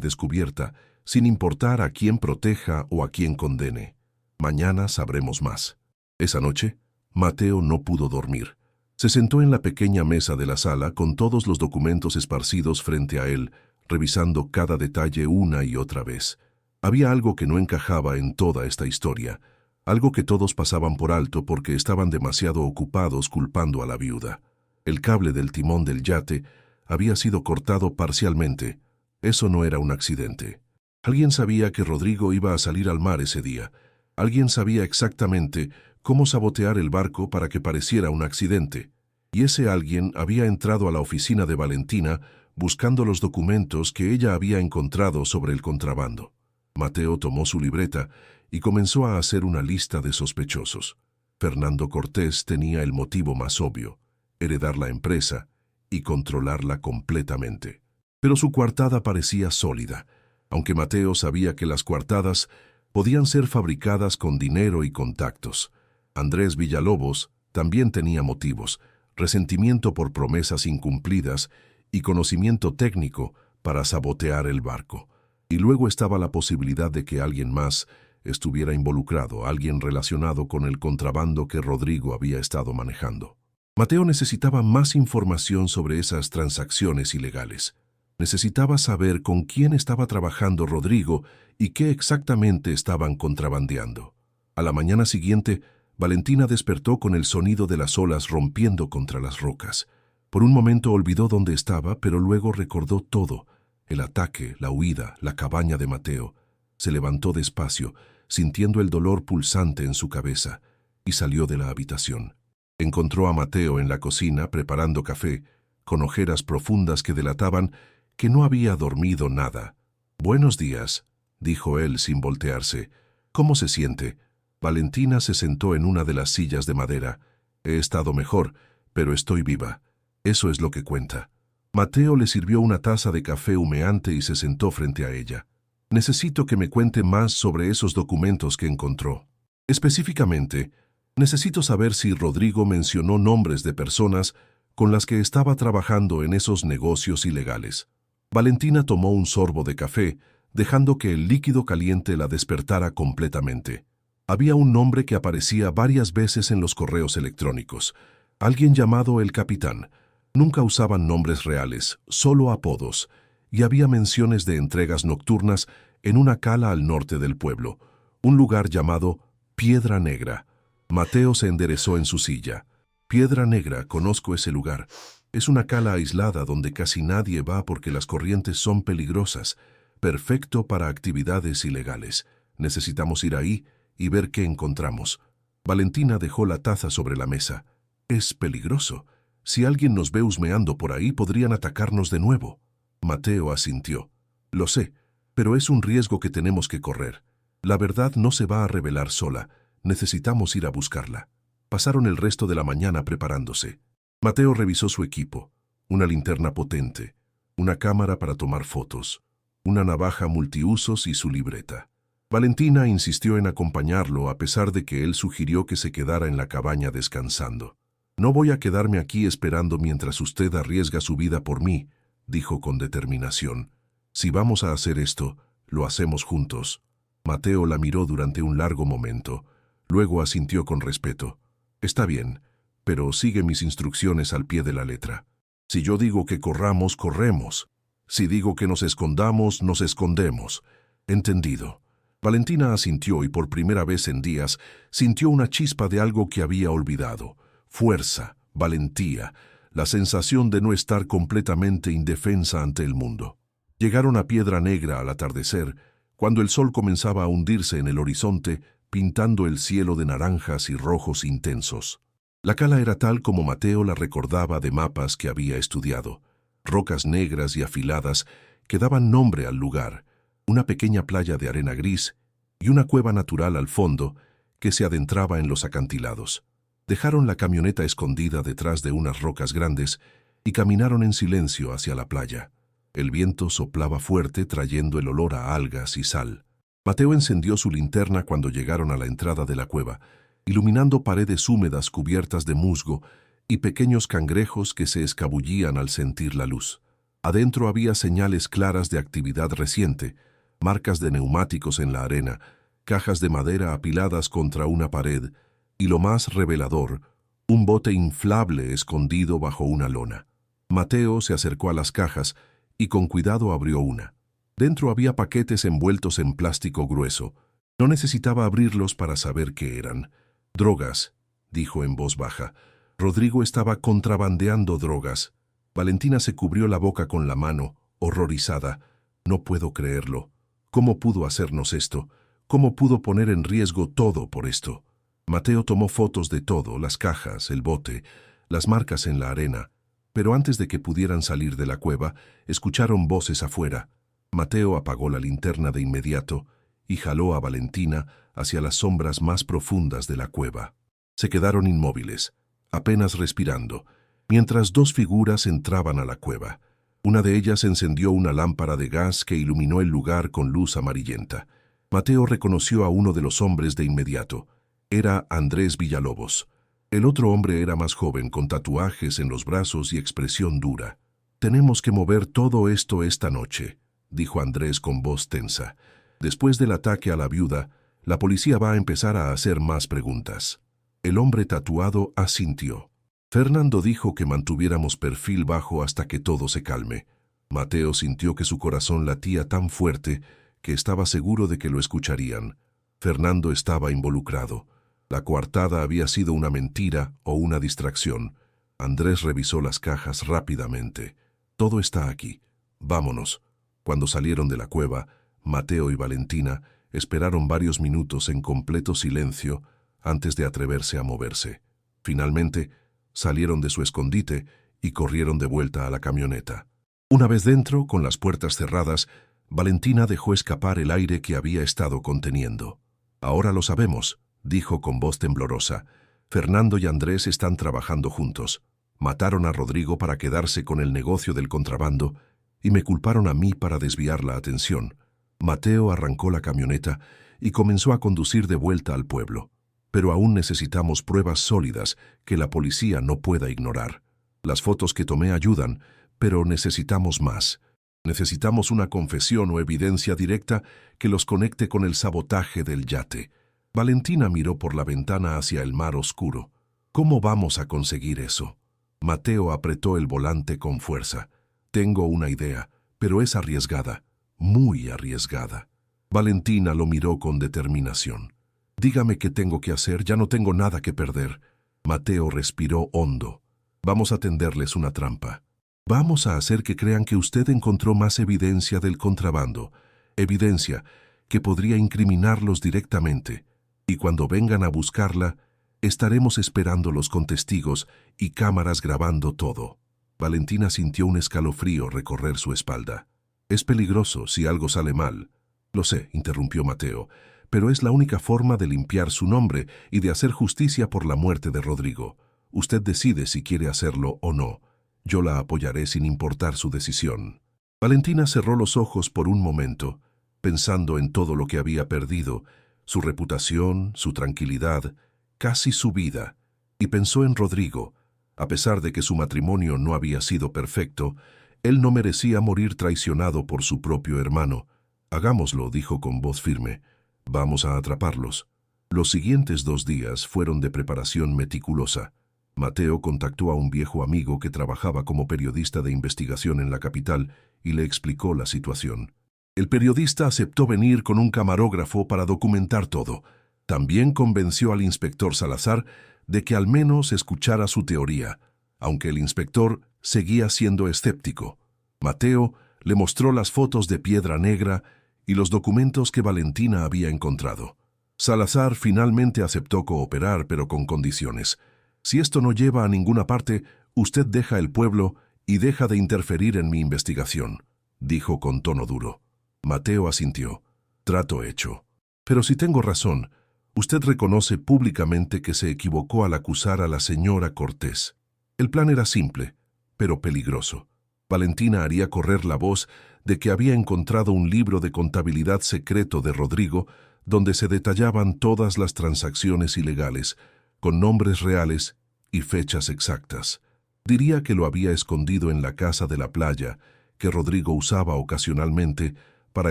descubierta, sin importar a quién proteja o a quién condene. Mañana sabremos más». Esa noche, Mateo no pudo dormir. Se sentó en la pequeña mesa de la sala con todos los documentos esparcidos frente a él, revisando cada detalle una y otra vez. Había algo que no encajaba en toda esta historia, algo que todos pasaban por alto porque estaban demasiado ocupados culpando a la viuda. El cable del timón del yate había sido cortado parcialmente. Eso no era un accidente. Alguien sabía que Rodrigo iba a salir al mar ese día. Alguien sabía exactamente cómo sabotear el barco para que pareciera un accidente. Y ese alguien había entrado a la oficina de Valentina buscando los documentos que ella había encontrado sobre el contrabando. Mateo tomó su libreta y comenzó a hacer una lista de sospechosos. Fernando Cortés tenía el motivo más obvio: heredar la empresa y controlarla completamente. Pero su coartada parecía sólida, aunque Mateo sabía que las coartadas podían ser fabricadas con dinero y contactos. Andrés Villalobos también tenía motivos: resentimiento por promesas incumplidas y conocimiento técnico para sabotear el barco. Y luego estaba la posibilidad de que alguien más estuviera involucrado, alguien relacionado con el contrabando que Rodrigo había estado manejando. Mateo necesitaba más información sobre esas transacciones ilegales. Necesitaba saber con quién estaba trabajando Rodrigo y qué exactamente estaban contrabandeando. A la mañana siguiente, Valentina despertó con el sonido de las olas rompiendo contra las rocas. Por un momento olvidó dónde estaba, pero luego recordó todo: el ataque, la huida, la cabaña de Mateo. Se levantó despacio, sintiendo el dolor pulsante en su cabeza, y salió de la habitación. Encontró a Mateo en la cocina preparando café, con ojeras profundas que delataban que no había dormido nada. «Buenos días», dijo él sin voltearse. «¿Cómo se siente?» Valentina se sentó en una de las sillas de madera. «He estado mejor, pero estoy viva. Eso es lo que cuenta». Mateo le sirvió una taza de café humeante y se sentó frente a ella. «Necesito que me cuente más sobre esos documentos que encontró. Específicamente, necesito saber si Rodrigo mencionó nombres de personas con las que estaba trabajando en esos negocios ilegales». Valentina tomó un sorbo de café, dejando que el líquido caliente la despertara completamente. Había un nombre que aparecía varias veces en los correos electrónicos: alguien llamado el Capitán. Nunca usaban nombres reales, solo apodos, y había menciones de entregas nocturnas en una cala al norte del pueblo, un lugar llamado Piedra Negra. Mateo se enderezó en su silla. «Piedra Negra, conozco ese lugar. Es una cala aislada donde casi nadie va porque las corrientes son peligrosas. Perfecto para actividades ilegales. Necesitamos ir ahí y ver qué encontramos. Valentina dejó la taza sobre la mesa. Es peligroso. Si alguien nos ve husmeando por ahí, podrían atacarnos de nuevo. Mateo asintió. Lo sé, pero es un riesgo que tenemos que correr. La verdad no se va a revelar sola. Necesitamos ir a buscarla. Pasaron el resto de la mañana preparándose. Mateo revisó su equipo. Una linterna potente, una cámara para tomar fotos, una navaja multiusos y su libreta. Valentina insistió en acompañarlo a pesar de que él sugirió que se quedara en la cabaña descansando. «No voy a quedarme aquí esperando mientras usted arriesga su vida por mí», dijo con determinación. «Si vamos a hacer esto, lo hacemos juntos». Mateo la miró durante un largo momento. Luego asintió con respeto. «Está bien, pero sigue mis instrucciones al pie de la letra. Si yo digo que corramos, corremos. Si digo que nos escondamos, nos escondemos. Entendido». Valentina asintió y por primera vez en días sintió una chispa de algo que había olvidado. Fuerza, valentía, la sensación de no estar completamente indefensa ante el mundo. Llegaron a Piedra Negra al atardecer, cuando el sol comenzaba a hundirse en el horizonte, pintando el cielo de naranjas y rojos intensos. La cala era tal como Mateo la recordaba de mapas que había estudiado. Rocas negras y afiladas que daban nombre al lugar, una pequeña playa de arena gris y una cueva natural al fondo que se adentraba en los acantilados. Dejaron la camioneta escondida detrás de unas rocas grandes y caminaron en silencio hacia la playa. El viento soplaba fuerte trayendo el olor a algas y sal. Mateo encendió su linterna cuando llegaron a la entrada de la cueva, iluminando paredes húmedas cubiertas de musgo y pequeños cangrejos que se escabullían al sentir la luz. Adentro había señales claras de actividad reciente, marcas de neumáticos en la arena, cajas de madera apiladas contra una pared, y lo más revelador, un bote inflable escondido bajo una lona. Mateo se acercó a las cajas y con cuidado abrió una. Dentro había paquetes envueltos en plástico grueso. No necesitaba abrirlos para saber qué eran. «Drogas», dijo en voz baja. Rodrigo estaba contrabandeando drogas. Valentina se cubrió la boca con la mano, horrorizada. «No puedo creerlo. ¿Cómo pudo hacernos esto? ¿Cómo pudo poner en riesgo todo por esto?» Mateo tomó fotos de todo, las cajas, el bote, las marcas en la arena. Pero antes de que pudieran salir de la cueva, escucharon voces afuera. Mateo apagó la linterna de inmediato y jaló a Valentina hacia las sombras más profundas de la cueva. Se quedaron inmóviles, apenas respirando, mientras dos figuras entraban a la cueva. Una de ellas encendió una lámpara de gas que iluminó el lugar con luz amarillenta. Mateo reconoció a uno de los hombres de inmediato. Era Andrés Villalobos. El otro hombre era más joven, con tatuajes en los brazos y expresión dura. «Tenemos que mover todo esto esta noche», dijo Andrés con voz tensa. «Después del ataque a la viuda, la policía va a empezar a hacer más preguntas». El hombre tatuado asintió. «Fernando dijo que mantuviéramos perfil bajo hasta que todo se calme». Mateo sintió que su corazón latía tan fuerte que estaba seguro de que lo escucharían. Fernando estaba involucrado. La coartada había sido una mentira o una distracción. Andrés revisó las cajas rápidamente. «Todo está aquí. Vámonos». Cuando salieron de la cueva, Mateo y Valentina esperaron varios minutos en completo silencio antes de atreverse a moverse. Finalmente, salieron de su escondite y corrieron de vuelta a la camioneta. Una vez dentro, con las puertas cerradas, Valentina dejó escapar el aire que había estado conteniendo. «Ahora lo sabemos», dijo con voz temblorosa. «Fernando y Andrés están trabajando juntos. Mataron a Rodrigo para quedarse con el negocio del contrabando y me culparon a mí para desviar la atención». Mateo arrancó la camioneta y comenzó a conducir de vuelta al pueblo. «Pero aún necesitamos pruebas sólidas que la policía no pueda ignorar. Las fotos que tomé ayudan, pero necesitamos más. Necesitamos una confesión o evidencia directa que los conecte con el sabotaje del yate». Valentina miró por la ventana hacia el mar oscuro. «¿Cómo vamos a conseguir eso?» Mateo apretó el volante con fuerza. «Tengo una idea, pero es arriesgada, muy arriesgada». Valentina lo miró con determinación. «Dígame qué tengo que hacer, ya no tengo nada que perder». Mateo respiró hondo. Vamos a tenderles una trampa. Vamos a hacer que crean que usted encontró más evidencia del contrabando, evidencia que podría incriminarlos directamente, y cuando vengan a buscarla, estaremos esperándolos con testigos y cámaras grabando todo. Valentina sintió un escalofrío recorrer su espalda. Es peligroso si algo sale mal. Lo sé, interrumpió Mateo, pero es la única forma de limpiar su nombre y de hacer justicia por la muerte de Rodrigo. Usted decide si quiere hacerlo o no. Yo la apoyaré sin importar su decisión. Valentina cerró los ojos por un momento, pensando en todo lo que había perdido, su reputación, su tranquilidad, casi su vida, y pensó en Rodrigo. A pesar de que su matrimonio no había sido perfecto, él no merecía morir traicionado por su propio hermano. Hagámoslo, dijo con voz firme. Vamos a atraparlos. Los siguientes 2 días fueron de preparación meticulosa. Mateo contactó a un viejo amigo que trabajaba como periodista de investigación en la capital y le explicó la situación. El periodista aceptó venir con un camarógrafo para documentar todo. También convenció al inspector Salazar de que al menos escuchara su teoría, aunque el inspector seguía siendo escéptico. Mateo le mostró las fotos de Piedra Negra y los documentos que Valentina había encontrado. Salazar finalmente aceptó cooperar, pero con condiciones. Si esto no lleva a ninguna parte, usted deja el pueblo y deja de interferir en mi investigación, dijo con tono duro. Mateo asintió. Trato hecho. Pero si tengo razón, usted reconoce públicamente que se equivocó al acusar a la señora Cortés. El plan era simple, pero peligroso. Valentina haría correr la voz de que había encontrado un libro de contabilidad secreto de Rodrigo donde se detallaban todas las transacciones ilegales, con nombres reales y fechas exactas. Diría que lo había escondido en la casa de la playa, que Rodrigo usaba ocasionalmente para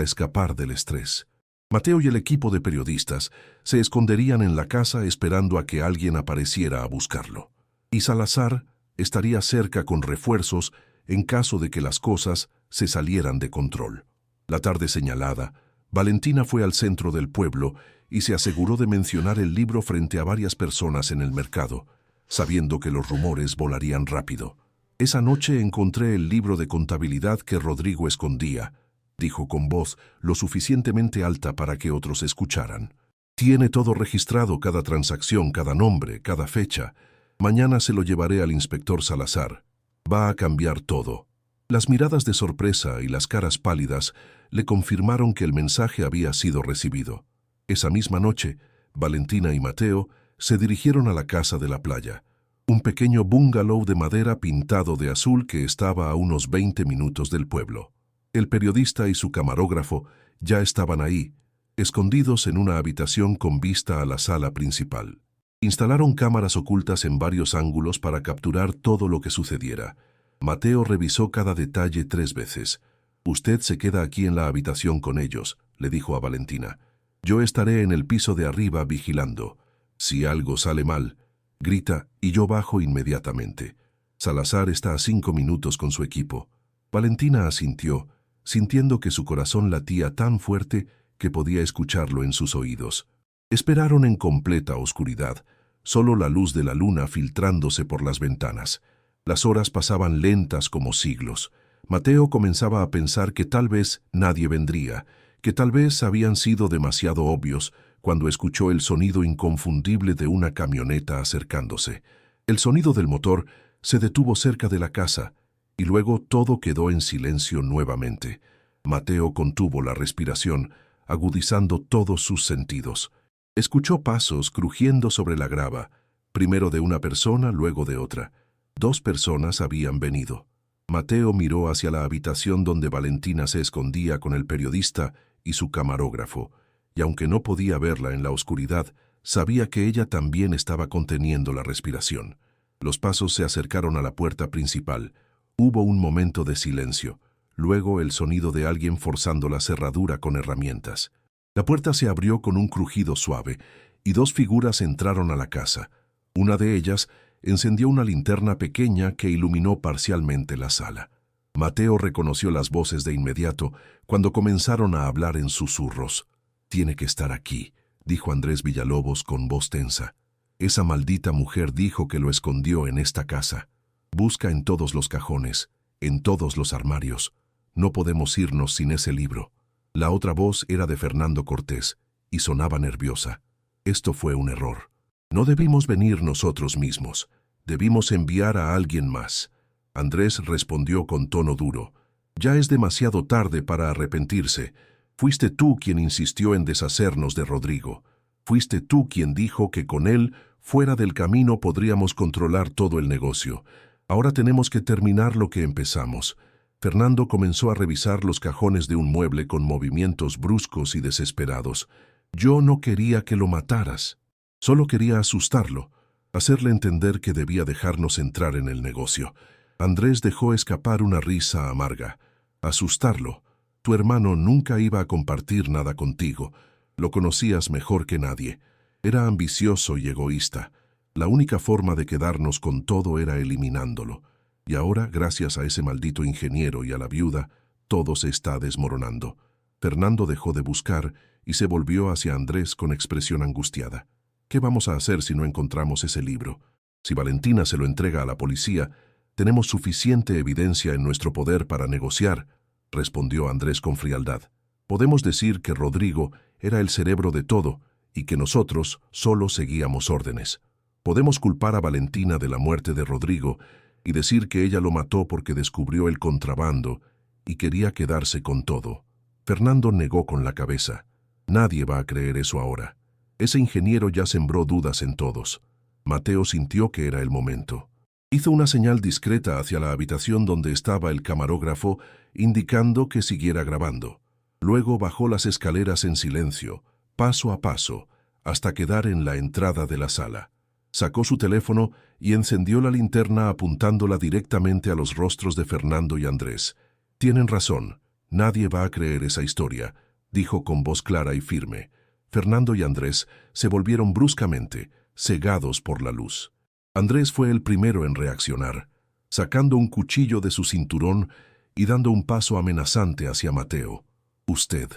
escapar del estrés. Mateo y el equipo de periodistas se esconderían en la casa esperando a que alguien apareciera a buscarlo. Y Salazar estaría cerca con refuerzos en caso de que las cosas se salieran de control. La tarde señalada, Valentina fue al centro del pueblo y se aseguró de mencionar el libro frente a varias personas en el mercado, sabiendo que los rumores volarían rápido. Esa noche encontré el libro de contabilidad que Rodrigo escondía, dijo con voz lo suficientemente alta para que otros escucharan. Tiene todo registrado, cada transacción, cada nombre, cada fecha. Mañana se lo llevaré al inspector Salazar. Va a cambiar todo. Las miradas de sorpresa y las caras pálidas le confirmaron que el mensaje había sido recibido. Esa misma noche, Valentina y Mateo se dirigieron a la casa de la playa, un pequeño bungalow de madera pintado de azul que estaba a unos 20 minutos del pueblo. El periodista y su camarógrafo ya estaban ahí, escondidos en una habitación con vista a la sala principal. Instalaron cámaras ocultas en varios ángulos para capturar todo lo que sucediera. Mateo revisó cada detalle 3 veces. «Usted se queda aquí en la habitación con ellos», le dijo a Valentina. «Yo estaré en el piso de arriba vigilando. Si algo sale mal, grita y yo bajo inmediatamente. Salazar está a 5 minutos con su equipo». Valentina asintió, sintiendo que su corazón latía tan fuerte que podía escucharlo en sus oídos. Esperaron en completa oscuridad, solo la luz de la luna filtrándose por las ventanas. Las horas pasaban lentas como siglos. Mateo comenzaba a pensar que tal vez nadie vendría, que tal vez habían sido demasiado obvios cuando escuchó el sonido inconfundible de una camioneta acercándose. El sonido del motor se detuvo cerca de la casa, y luego todo quedó en silencio nuevamente. Mateo contuvo la respiración, agudizando todos sus sentidos. Escuchó pasos crujiendo sobre la grava, primero de una persona, luego de otra. 2 personas habían venido. Mateo miró hacia la habitación donde Valentina se escondía con el periodista y su camarógrafo, y aunque no podía verla en la oscuridad, sabía que ella también estaba conteniendo la respiración. Los pasos se acercaron a la puerta principal. Hubo un momento de silencio, luego el sonido de alguien forzando la cerradura con herramientas. La puerta se abrió con un crujido suave, y 2 figuras entraron a la casa. Una de ellas encendió una linterna pequeña que iluminó parcialmente la sala. Mateo reconoció las voces de inmediato cuando comenzaron a hablar en susurros. «Tiene que estar aquí», dijo Andrés Villalobos con voz tensa. «Esa maldita mujer dijo que lo escondió en esta casa». Busca en todos los cajones, en todos los armarios. No podemos irnos sin ese libro. La otra voz era de Fernando Cortés, y sonaba nerviosa. Esto fue un error. No debimos venir nosotros mismos. Debimos enviar a alguien más. Andrés respondió con tono duro. Ya es demasiado tarde para arrepentirse. Fuiste tú quien insistió en deshacernos de Rodrigo. Fuiste tú quien dijo que con él, fuera del camino, podríamos controlar todo el negocio. Ahora tenemos que terminar lo que empezamos. Fernando comenzó a revisar los cajones de un mueble con movimientos bruscos y desesperados. Yo no quería que lo mataras. Solo quería asustarlo, hacerle entender que debía dejarnos entrar en el negocio. Andrés dejó escapar una risa amarga. Asustarlo. Tu hermano nunca iba a compartir nada contigo. Lo conocías mejor que nadie. Era ambicioso y egoísta. La única forma de quedarnos con todo era eliminándolo. Y ahora, gracias a ese maldito ingeniero y a la viuda, todo se está desmoronando. Fernando dejó de buscar y se volvió hacia Andrés con expresión angustiada. ¿Qué vamos a hacer si no encontramos ese libro? Si Valentina se lo entrega a la policía, tenemos suficiente evidencia en nuestro poder para negociar, respondió Andrés con frialdad. Podemos decir que Rodrigo era el cerebro de todo y que nosotros solo seguíamos órdenes. Podemos culpar a Valentina de la muerte de Rodrigo y decir que ella lo mató porque descubrió el contrabando y quería quedarse con todo. Fernando negó con la cabeza. Nadie va a creer eso ahora. Ese ingeniero ya sembró dudas en todos. Mateo sintió que era el momento. Hizo una señal discreta hacia la habitación donde estaba el camarógrafo, indicando que siguiera grabando. Luego bajó las escaleras en silencio, paso a paso, hasta quedar en la entrada de la sala. Sacó su teléfono y encendió la linterna apuntándola directamente a los rostros de Fernando y Andrés. Tienen razón, nadie va a creer esa historia, dijo con voz clara y firme. Fernando y Andrés se volvieron bruscamente, cegados por la luz. Andrés fue el primero en reaccionar, sacando un cuchillo de su cinturón y dando un paso amenazante hacia Mateo. Usted.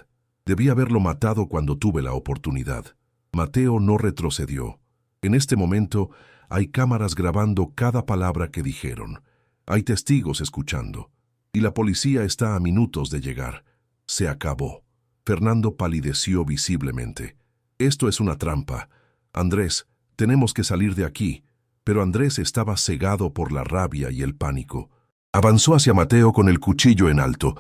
Debí haberlo matado cuando tuve la oportunidad. Mateo no retrocedió. En este momento hay cámaras grabando cada palabra que dijeron. Hay testigos escuchando. Y la policía está a minutos de llegar. Se acabó. Fernando palideció visiblemente. Esto es una trampa. Andrés, tenemos que salir de aquí. Pero Andrés estaba cegado por la rabia y el pánico. Avanzó hacia Mateo con el cuchillo en alto.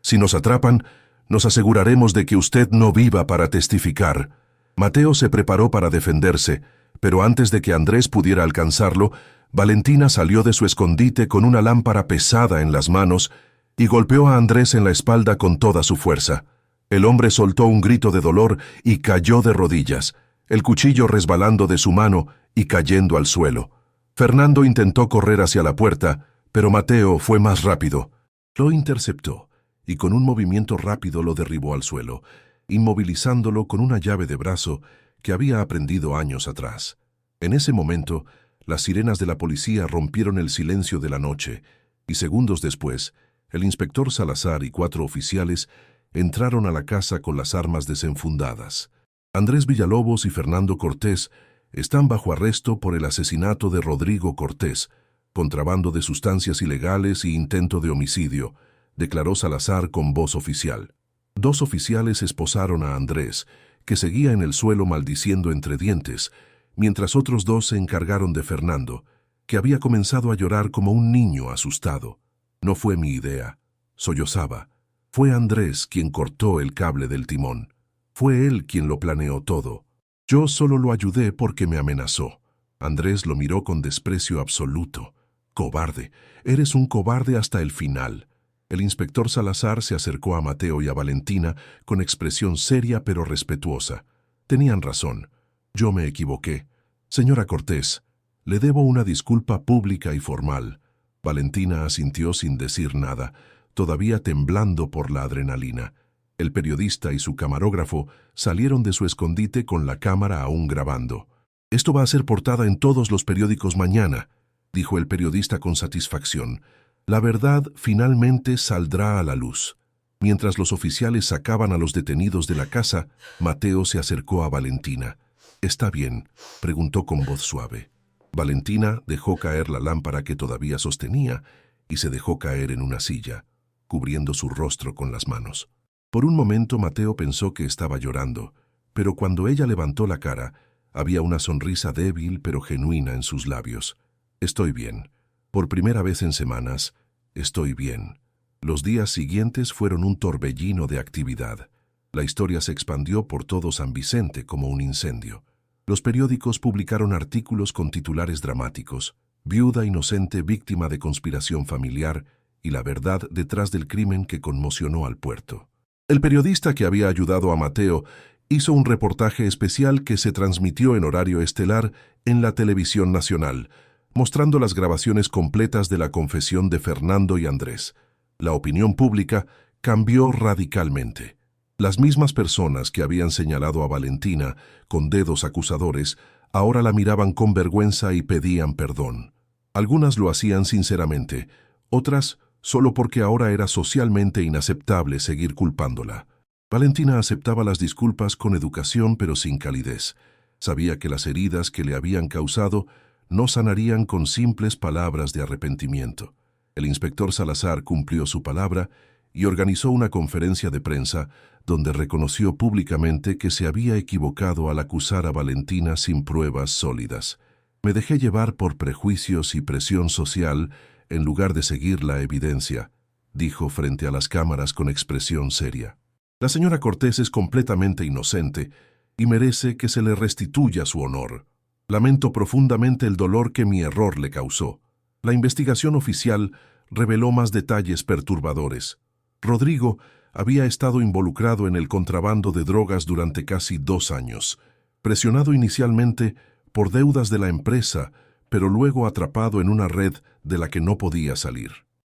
Si nos atrapan, nos aseguraremos de que usted no viva para testificar. Mateo se preparó para defenderse, pero antes de que Andrés pudiera alcanzarlo, Valentina salió de su escondite con una lámpara pesada en las manos y golpeó a Andrés en la espalda con toda su fuerza. El hombre soltó un grito de dolor y cayó de rodillas, el cuchillo resbalando de su mano y cayendo al suelo. Fernando intentó correr hacia la puerta, pero Mateo fue más rápido. Lo interceptó y con un movimiento rápido lo derribó al suelo, inmovilizándolo con una llave de brazo que había aprendido años atrás. En ese momento, las sirenas de la policía rompieron el silencio de la noche y segundos después, el inspector Salazar y 4 oficiales entraron a la casa con las armas desenfundadas. Andrés Villalobos y Fernando Cortés están bajo arresto por el asesinato de Rodrigo Cortés, contrabando de sustancias ilegales y intento de homicidio, declaró Salazar con voz oficial. 2 oficiales esposaron a Andrés, que seguía en el suelo maldiciendo entre dientes, mientras otros 2 se encargaron de Fernando, que había comenzado a llorar como un niño asustado. No fue mi idea, sollozaba. Fue Andrés quien cortó el cable del timón. Fue él quien lo planeó todo. Yo solo lo ayudé porque me amenazó. Andrés lo miró con desprecio absoluto. Cobarde, eres un cobarde hasta el final. El inspector Salazar se acercó a Mateo y a Valentina con expresión seria pero respetuosa. Tenían razón. Yo me equivoqué. Señora Cortés, le debo una disculpa pública y formal. Valentina asintió sin decir nada, todavía temblando por la adrenalina. El periodista y su camarógrafo salieron de su escondite con la cámara aún grabando. «Esto va a ser portada en todos los periódicos mañana», dijo el periodista con satisfacción. «La verdad finalmente saldrá a la luz». Mientras los oficiales sacaban a los detenidos de la casa, Mateo se acercó a Valentina. «¿Está bien?», preguntó con voz suave. Valentina dejó caer la lámpara que todavía sostenía y se dejó caer en una silla, cubriendo su rostro con las manos. Por un momento Mateo pensó que estaba llorando, pero cuando ella levantó la cara, había una sonrisa débil pero genuina en sus labios. Estoy bien. Por primera vez en semanas, estoy bien. Los días siguientes fueron un torbellino de actividad. La historia se expandió por todo San Vicente como un incendio. Los periódicos publicaron artículos con titulares dramáticos: viuda inocente víctima de conspiración familiar y la verdad detrás del crimen que conmocionó al puerto. El periodista que había ayudado a Mateo hizo un reportaje especial que se transmitió en horario estelar en la televisión nacional, mostrando las grabaciones completas de la confesión de Fernando y Andrés. La opinión pública cambió radicalmente. Las mismas personas que habían señalado a Valentina con dedos acusadores ahora la miraban con vergüenza y pedían perdón. Algunas lo hacían sinceramente, otras solo porque ahora era socialmente inaceptable seguir culpándola. Valentina aceptaba las disculpas con educación pero sin calidez. Sabía que las heridas que le habían causado no sanarían con simples palabras de arrepentimiento. El inspector Salazar cumplió su palabra y organizó una conferencia de prensa donde reconoció públicamente que se había equivocado al acusar a Valentina sin pruebas sólidas. Me dejé llevar por prejuicios y presión social en lugar de seguir la evidencia, dijo frente a las cámaras con expresión seria. La señora Cortés es completamente inocente y merece que se le restituya su honor. Lamento profundamente el dolor que mi error le causó. La investigación oficial reveló más detalles perturbadores. Rodrigo había estado involucrado en el contrabando de drogas durante casi 2 años, presionado inicialmente por deudas de la empresa, pero luego atrapado en una red de la que no podía salir.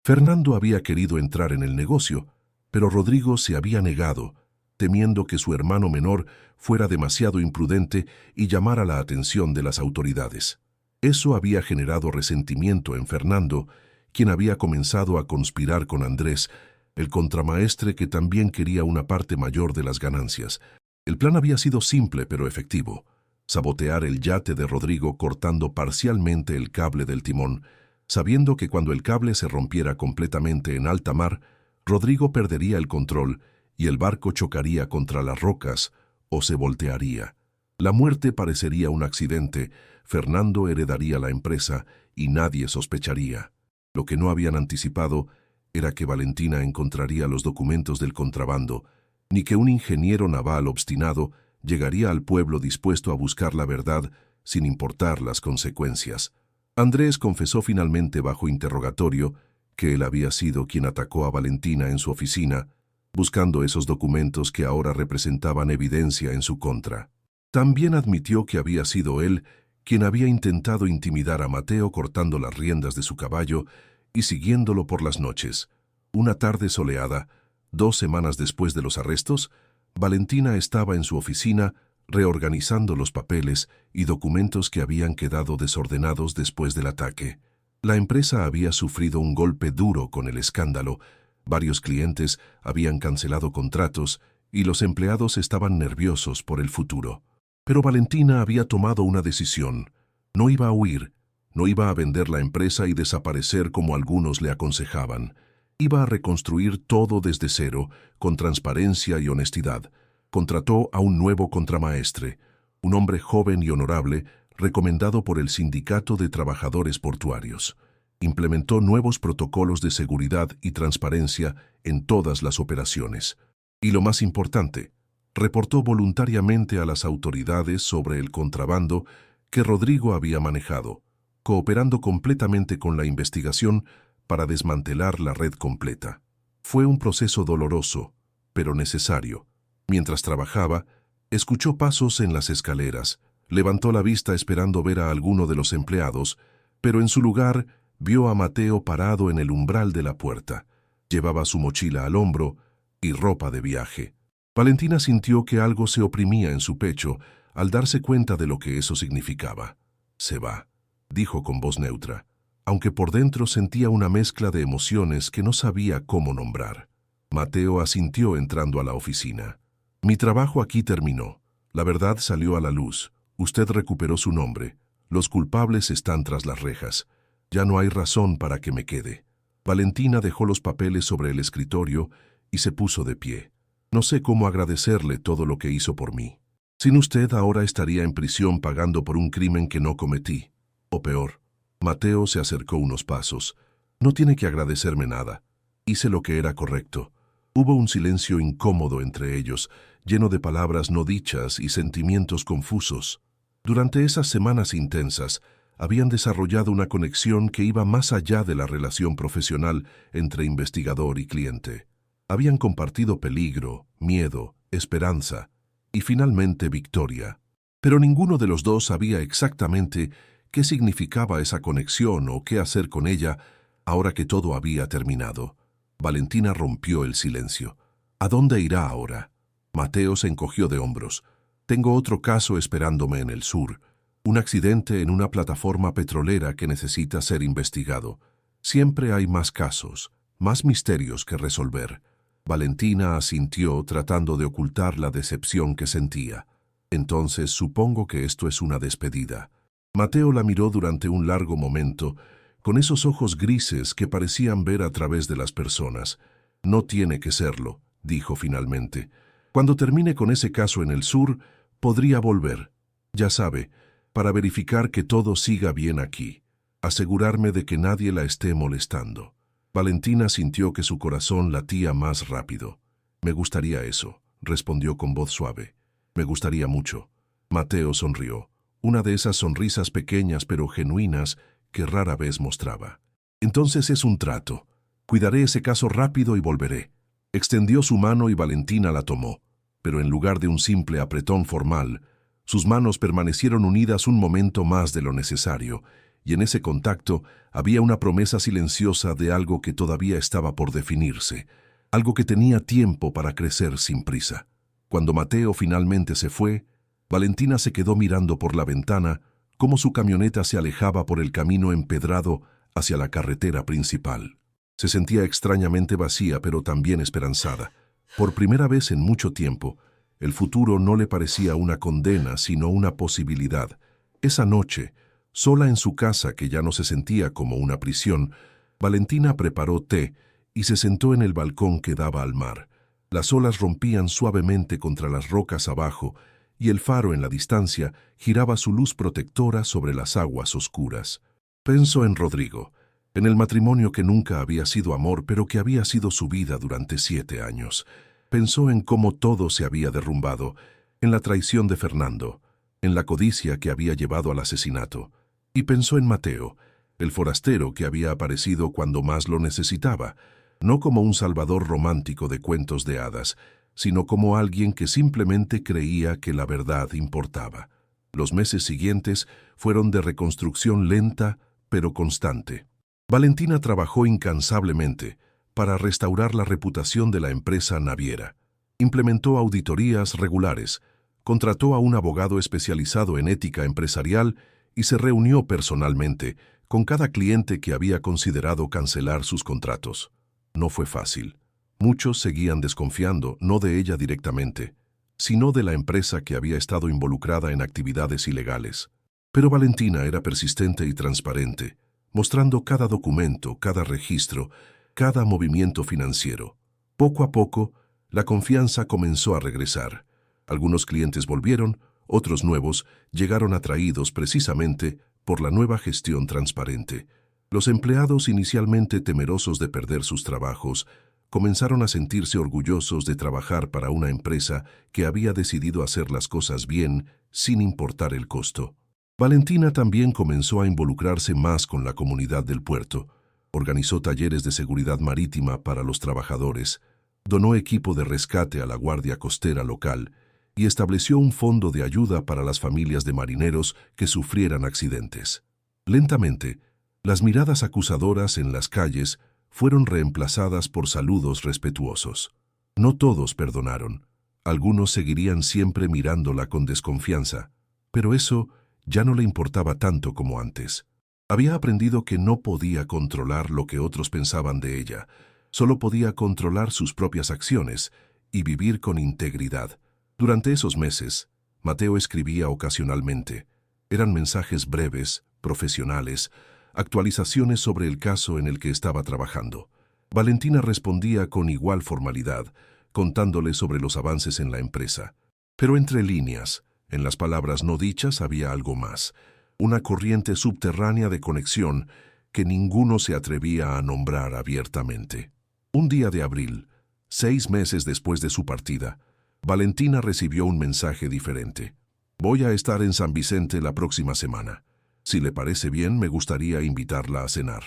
Fernando había querido entrar en el negocio, pero Rodrigo se había negado, temiendo que su hermano menor fuera demasiado imprudente y llamara la atención de las autoridades. Eso había generado resentimiento en Fernando, quien había comenzado a conspirar con Andrés, el contramaestre que también quería una parte mayor de las ganancias. El plan había sido simple pero efectivo: sabotear el yate de Rodrigo cortando parcialmente el cable del timón, sabiendo que cuando el cable se rompiera completamente en alta mar, Rodrigo perdería el control y el barco chocaría contra las rocas o se voltearía. La muerte parecería un accidente, Fernando heredaría la empresa y nadie sospecharía. Lo que no habían anticipado era que Valentina encontraría los documentos del contrabando, ni que un ingeniero naval obstinado llegaría al pueblo dispuesto a buscar la verdad sin importar las consecuencias. Andrés confesó finalmente bajo interrogatorio que él había sido quien atacó a Valentina en su oficina, buscando esos documentos que ahora representaban evidencia en su contra. También admitió que había sido él quien había intentado intimidar a Mateo cortando las riendas de su caballo y siguiéndolo por las noches. Una tarde soleada, 2 semanas después de los arrestos, Valentina estaba en su oficina reorganizando los papeles y documentos que habían quedado desordenados después del ataque. La empresa había sufrido un golpe duro con el escándalo, varios clientes habían cancelado contratos y los empleados estaban nerviosos por el futuro. Pero Valentina había tomado una decisión: no iba a huir, no iba a vender la empresa y desaparecer como algunos le aconsejaban. Iba a reconstruir todo desde cero, con transparencia y honestidad. Contrató a un nuevo contramaestre, un hombre joven y honorable, recomendado por el Sindicato de Trabajadores Portuarios. Implementó nuevos protocolos de seguridad y transparencia en todas las operaciones. Y lo más importante, reportó voluntariamente a las autoridades sobre el contrabando que Rodrigo había manejado, cooperando completamente con la investigación para desmantelar la red completa. Fue un proceso doloroso, pero necesario. Mientras trabajaba, escuchó pasos en las escaleras, levantó la vista esperando ver a alguno de los empleados, pero en su lugar vio a Mateo parado en el umbral de la puerta. Llevaba su mochila al hombro y ropa de viaje. Valentina sintió que algo se oprimía en su pecho al darse cuenta de lo que eso significaba. «Se va», dijo con voz neutra, aunque por dentro sentía una mezcla de emociones que no sabía cómo nombrar. Mateo asintió entrando a la oficina. «Mi trabajo aquí terminó. La verdad salió a la luz. Usted recuperó su nombre. Los culpables están tras las rejas. Ya no hay razón para que me quede. Valentina dejó los papeles sobre el escritorio y se puso de pie. No sé cómo agradecerle todo lo que hizo por mí. Sin usted ahora estaría en prisión pagando por un crimen que no cometí. O peor. Mateo se acercó unos pasos. No tiene que agradecerme nada. Hice lo que era correcto. Hubo un silencio incómodo entre ellos, lleno de palabras no dichas y sentimientos confusos. Durante esas semanas intensas, habían desarrollado una conexión que iba más allá de la relación profesional entre investigador y cliente. Habían compartido peligro, miedo, esperanza y finalmente victoria. Pero ninguno de los dos sabía exactamente qué significaba esa conexión o qué hacer con ella ahora que todo había terminado. Valentina rompió el silencio. ¿A dónde irá ahora? Mateo se encogió de hombros. Tengo otro caso esperándome en el sur. Un accidente en una plataforma petrolera que necesita ser investigado. Siempre hay más casos, más misterios que resolver. Valentina asintió tratando de ocultar la decepción que sentía. Entonces supongo que esto es una despedida. Mateo la miró durante un largo momento, con esos ojos grises que parecían ver a través de las personas. No tiene que serlo, dijo finalmente. Cuando termine con ese caso en el sur, podría volver. Ya sabe, para verificar que todo siga bien aquí. Asegurarme de que nadie la esté molestando. Valentina sintió que su corazón latía más rápido. Me gustaría eso, respondió con voz suave. Me gustaría mucho. Mateo sonrió. Una de esas sonrisas pequeñas pero genuinas que rara vez mostraba. Entonces es un trato. Cuidaré ese caso rápido y volveré. Extendió su mano y Valentina la tomó, pero en lugar de un simple apretón formal, sus manos permanecieron unidas un momento más de lo necesario, y en ese contacto había una promesa silenciosa de algo que todavía estaba por definirse, algo que tenía tiempo para crecer sin prisa. Cuando Mateo finalmente se fue, Valentina se quedó mirando por la ventana cómo su camioneta se alejaba por el camino empedrado hacia la carretera principal. Se sentía extrañamente vacía, pero también esperanzada. Por primera vez en mucho tiempo, el futuro no le parecía una condena, sino una posibilidad. Esa noche, sola en su casa que ya no se sentía como una prisión, Valentina preparó té y se sentó en el balcón que daba al mar. Las olas rompían suavemente contra las rocas abajo y el faro en la distancia giraba su luz protectora sobre las aguas oscuras. Pensó en Rodrigo, en el matrimonio que nunca había sido amor, pero que había sido su vida durante 7 años. Pensó en cómo todo se había derrumbado, en la traición de Fernando, en la codicia que había llevado al asesinato. Y pensó en Mateo, el forastero que había aparecido cuando más lo necesitaba, no como un salvador romántico de cuentos de hadas, sino como alguien que simplemente creía que la verdad importaba. Los meses siguientes fueron de reconstrucción lenta, pero constante. Valentina trabajó incansablemente para restaurar la reputación de la empresa naviera. Implementó auditorías regulares, contrató a un abogado especializado en ética empresarial y se reunió personalmente con cada cliente que había considerado cancelar sus contratos. No fue fácil. Muchos seguían desconfiando, no de ella directamente, sino de la empresa que había estado involucrada en actividades ilegales. Pero Valentina era persistente y transparente, mostrando cada documento, cada registro, cada movimiento financiero. Poco a poco, la confianza comenzó a regresar. Algunos clientes volvieron, otros nuevos llegaron atraídos precisamente por la nueva gestión transparente. Los empleados, inicialmente temerosos de perder sus trabajos, comenzaron a sentirse orgullosos de trabajar para una empresa que había decidido hacer las cosas bien, sin importar el costo. Valentina también comenzó a involucrarse más con la comunidad del puerto. Organizó talleres de seguridad marítima para los trabajadores, donó equipo de rescate a la Guardia Costera local y estableció un fondo de ayuda para las familias de marineros que sufrieran accidentes. Lentamente, las miradas acusadoras en las calles fueron reemplazadas por saludos respetuosos. No todos perdonaron. Algunos seguirían siempre mirándola con desconfianza, pero eso ya no le importaba tanto como antes. Había aprendido que no podía controlar lo que otros pensaban de ella, solo podía controlar sus propias acciones y vivir con integridad. Durante esos meses, Mateo escribía ocasionalmente. Eran mensajes breves, profesionales, actualizaciones sobre el caso en el que estaba trabajando. Valentina respondía con igual formalidad, contándole sobre los avances en la empresa. Pero entre líneas, en las palabras no dichas había algo más, una corriente subterránea de conexión que ninguno se atrevía a nombrar abiertamente. Un día de abril, 6 meses después de su partida, Valentina recibió un mensaje diferente. Voy a estar en San Vicente la próxima semana. Si le parece bien, me gustaría invitarla a cenar.